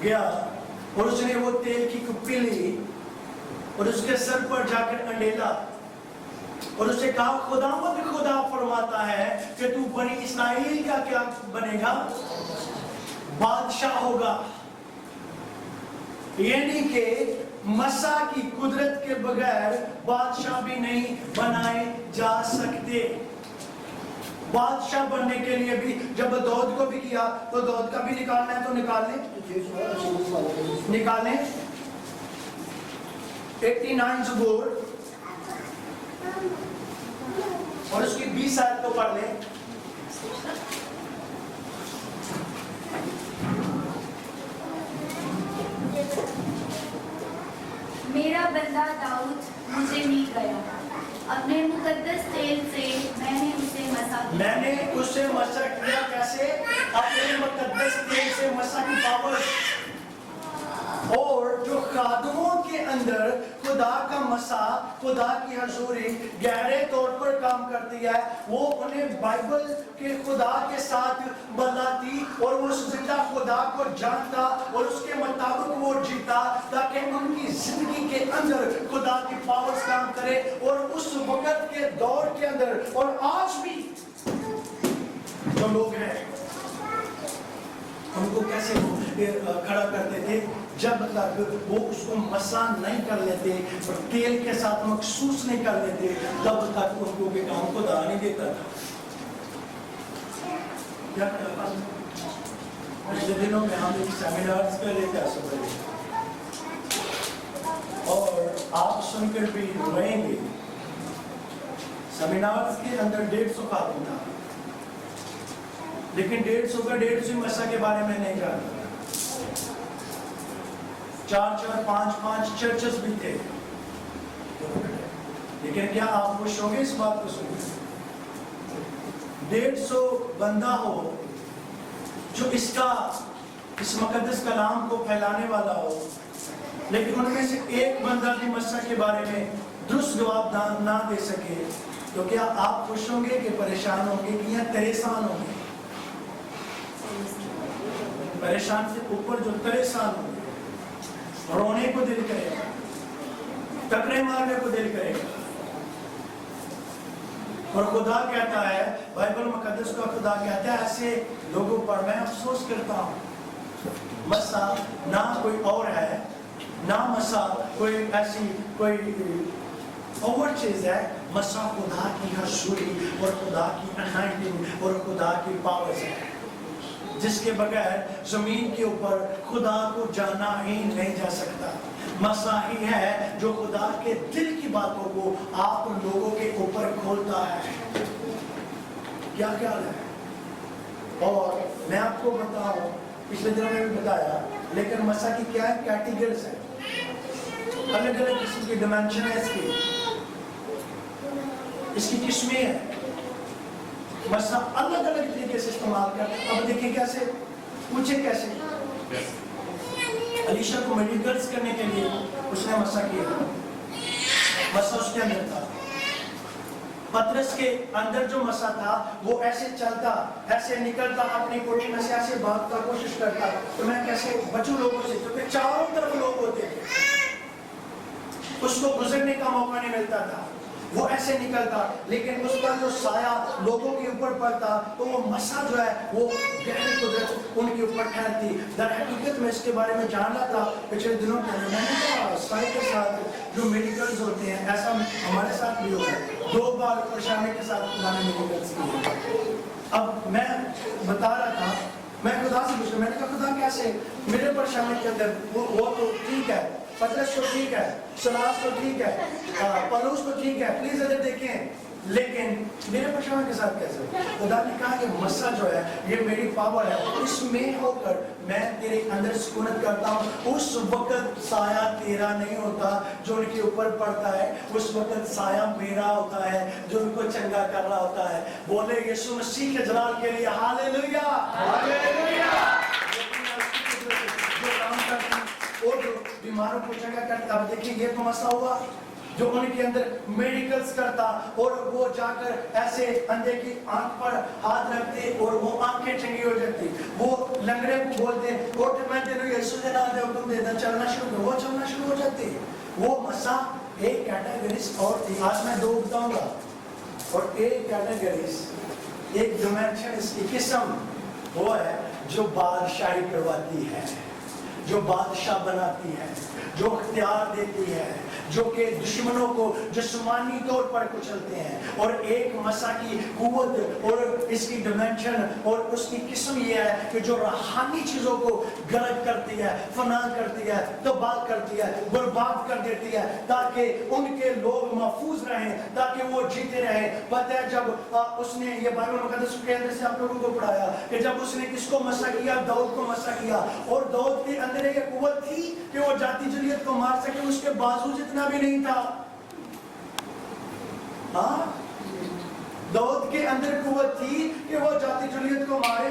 گیا اور اس نے وہ تیل کی کپی لی اور اس کے سر پر جا کر انڈیلا اور اس سے کہا، خدا فرماتا ہے کہ تو بنی اسرائیل کا کیا بنے گا؟ بادشاہ ہوگا. یعنی کہ مسیح کی قدرت کے بغیر بادشاہ بھی نہیں بنائے جا سکتے. بادشاہ بننے کے لیے بھی جب داؤد کو بھی کیا تو داؤد کا بھی نکالنا ہے تو نکالیں 89 زبور اور اس کی 20 آیت کو پڑھ لیں. میرا بندہ داؤد مجھے مل گیا، اپنے مقدس تیل سے میں نے اسے مسح کیا. میں نے اسے مسح کیا. کیسے؟ اپنے مقدس تیل سے مسح کی پاور. اور جو خادموں کے اندر خدا کا مسا، خدا کی حضوری گہرے طور پر کام کرتی ہے. وہ انہیں بائبل کے خدا کے ساتھ بلاتی اور وہ زندہ خدا کو جانتا اور اس کے مطابق وہ جیتا تاکہ ان کی زندگی کے اندر خدا کی پاورز کام کرے. اور اس وقت کے دور کے اندر اور آج بھی جو لوگ ہیں ان کو کیسے کھڑا کرتے تھے جب تک وہ اس کو مسا نہیں کر لیتے اور تیل کے ساتھ مخصوص نہیں کر لیتے تب تک ان کو کام خدا نہیں دیتا تھا. کیا پچھلے دنوں میں ہم ایک سیمینارز کر لیتے ہیں اور آپ سن کر بھی روئیں گے. سیمینارز کے اندر 150 خاتون تھا لیکن 150 کا 150 مسا کے بارے میں نہیں جانتا. 4 5 چرچز بھی تھے لیکن کیا آپ خوش ہوں گے اس بات کو سن کے 150 بندہ ہو جو اس مقدس کلام کو پھیلانے والا ہو لیکن ان میں سے ایک بندہ بھی مسا کے بارے میں درست جواب نہ دے سکے تو کیا آپ خوش ہوں گے کہ پریشان ہوں گے کہ یا پریشان ہوں گے؟ پریشان سے اوپر جو پریشان ہوں گے، رونے کو دل کرے گا، ٹکرے مارنے کو دل کرے گا. اور خدا کہتا ہے، بائبل مقدس کا خدا کہتا ہے ایسے لوگوں پر میں افسوس کرتا ہوں. مسا نہ کوئی اور ہے، نہ مسا کوئی ایسی کوئی اور چیز ہے. مسا خدا کی حضوری اور خدا کی انائٹنگ اور خدا کی پاور ہے جس کے بغیر زمین کے اوپر خدا کو جانا ہی نہیں جا سکتا. مسا ہی ہے جو خدا کے دل کی باتوں کو آپ لوگوں کے اوپر کھولتا ہے. کیا خیال ہے؟ اور میں آپ کو بتاؤں، پچھلے دنوں میں بھی بتایا، لیکن مسا کی کیا کیٹیگریز ہے، الگ الگ قسم کی ڈیمینشن ہے اس کی قسمیں ہیں. مسا الگ الگ طریقے سے استعمال کر. اب دیکھیں کیسے، پوچھیں کیسے. علیشا کو میڈیکلز کرنے کے لیے اس نے مسا کیا. مسا اس کے اندر تھا. پترس کے اندر جو مسا تھا وہ ایسے چلتا، ایسے نکلتا، اپنی کوٹھی میں سے ایسے بھاگتا کوشش کرتا تو میں کیسے بچوں لوگوں سے، کیونکہ چاروں طرف لوگ ہوتے تھے، اس کو گزرنے کا موقع نہیں ملتا تھا. وہ ایسے نکلتا لیکن اس کا جو سایہ لوگوں کے اوپر پڑتا تو وہ مسا جو ہے وہ گہری قدرت ان کے اوپر ٹھہرتی. در حقیقت میں اس کے بارے میں جان رہا تھا پچھلے دنوں میں نے کہا سائے کے ساتھ جو میڈیکلز ہوتے ہیں ایسا ہمارے ساتھ بھی ہوتا ہے. 2 بار پریشانی کے ساتھ خدا نے میڈیکلز کی. اب میں بتا رہا تھا، میں خدا سے پوچھا، میں نے کہا خدا کیسے؟ میرے پریشانی کے اندر وہ تو ٹھیک ہے، پترس تو ٹھیک ہے، سلاس تو ٹھیک ہے، پولس تو ٹھیک ہے، پلیز ادھر دیکھیں، لیکن میرے پریشانی کے ساتھ کیسے؟ خدا نے کہا کہ مسا جو ہے یہ میری پاور ہے، اس میں ہو کر میں تیرے اندر سکونت کرتا ہوں. اس وقت سایہ تیرا نہیں ہوتا جو ان کے اوپر پڑتا ہے، اس وقت سایہ میرا ہوتا ہے جو ان کو چنگا کر رہا ہوتا ہے. بولے یسوع مسیح کے جلال کے لیے ہالےلویا، ہالےلویا. جو کام کرتی اور جو بیماروں کو چنگا کرتا. اب دیکھیں یہ تو مسا ہوا جو ان کے اندر میڈیکلز کرتا اور وہ جا کر ایسے اندھے کی آنکھ پر ہاتھ رکھتے اور وہ آنکھیں چنگی ہو جاتی. وہ لنگڑے کو بولتے اٹھ میں تیرے یسوع کے نام سے حکم دیتا چلنا شروع کر، وہ چلنا شروع ہو جاتے. وہ مسا ایک کیٹیگریز اور تھی. آج میں 2 بتاؤں گا اور ایک کیٹیگریز، ایک ڈیمینشن، اس کی قسم وہ ہے جو بادشاہی کرواتی ہے، جو بادشاہ بناتی ہے، جو اختیار دیتی ہے، جو کہ دشمنوں کو جسمانی طور پر کچلتے ہیں. اور ایک مسا کی قوت اور اس کی ڈیمینشن اور اس کی قسم یہ ہے کہ جو روحانی چیزوں کو غلط کرتی ہے، فنا کرتی ہے، تباہ کرتی ہے، برباد کر دیتی ہے تاکہ ان کے لوگ محفوظ رہیں، تاکہ وہ جیتے رہیں. پتہ ہے جب اس نے یہ بائبل مقدس کے اندر سے آپ لوگوں کو پڑھایا کہ جب اس نے کس کو مسا کیا؟ داؤد کو مسا کیا. اور داؤد کے اندر یہ قوت تھی کہ وہ جاتی جلیت کو مار سکے، اس کے بازو جتنا بھی نہیں تھا. ہاں، داؤد کے اندر قوت تھی کہ وہ جاتی جلیت کو مارے.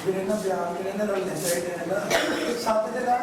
ਜਿਹੜੇ ਨਾ ਬਿਆਨ ਜਿਹੜੇ ਨਾ ਰਲਣੇ ਚਾਹੀਦੇ ਨੇ ਨਾ। 7 ਦੇ ਨਾਲ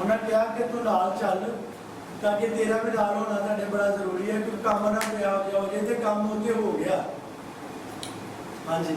ਉਹਨਾਂ ਕਿਹਾ ਕਿ ਤੂੰ ਨਾਲ ਚੱਲ ਤਾਂ ਕਿ ਤੇਰਾ ਵੀ ਨਾਲ ਹੋਣਾ ਸਾਡੇ ਬੜਾ ਜ਼ਰੂਰੀ ਹੈ ਕਿ ਕੰਮ ਨਾ ਪਿਆ ਜਾਓ ਜੇ ਤੇ ਕੰਮ ਉੱਥੇ ਹੋ ਗਿਆ ਹਾਂਜੀ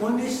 19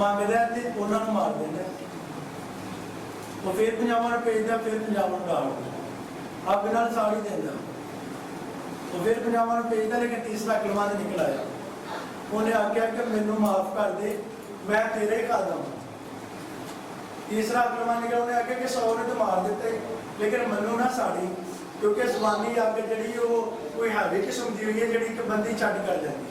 ਮੰਗਦਾ ਤੇ ਉਹਨਾਂ ਨੂੰ ਮਾਰ ਦਿੰਦਾ ਉਹ ਫਿਰ 50 ਰੁਪਏ ਦਾ ਫਿਰ 50 ਡਾਲ ਅੱਗ ਨਾਲ ਸਾੜੀ ਦਿੰਦਾ ਉਹ ਫਿਰ 50 ਰੁਪਏ ਦਾ ਲੇਕਿਨ ਤੀਸਰਾ ਕਲਮਾ ਤੇ ਨਿਕਲ ਆਇਆ ਉਹਨੇ ਆਖਿਆ ਕਿ ਮੈਨੂੰ ਮਾਫ ਕਰ ਦੇ ਮੈਂ ਤੇਰੇ ਹੀ ਖਾਦਾ ਤੀਸਰਾ ਕਲਮਾ ਨਿਕਲ ਉਹਨੇ ਆਖਿਆ ਕਿ 100 ਨੇ ਤਾਂ ਮਾਰ ਦਿੱਤੇ ਲੇਕਿਨ ਮੈਨੂੰ ਨਾ ਸਾੜੀ ਕਿਉਂਕਿ ਜ਼ਬਾਨੀ ਅੱਗ ਜਿਹੜੀ ਉਹ ਕੋਈ ਹੈਵੀ ਕਿਸਮ ਦੀ ਹੋਈ ਹੈ ਜਿਹੜੀ ਇੱਕ ਬੰਦੀ ਛੱਡ ਕਰ ਜਾਂਦੀ ਹੈ।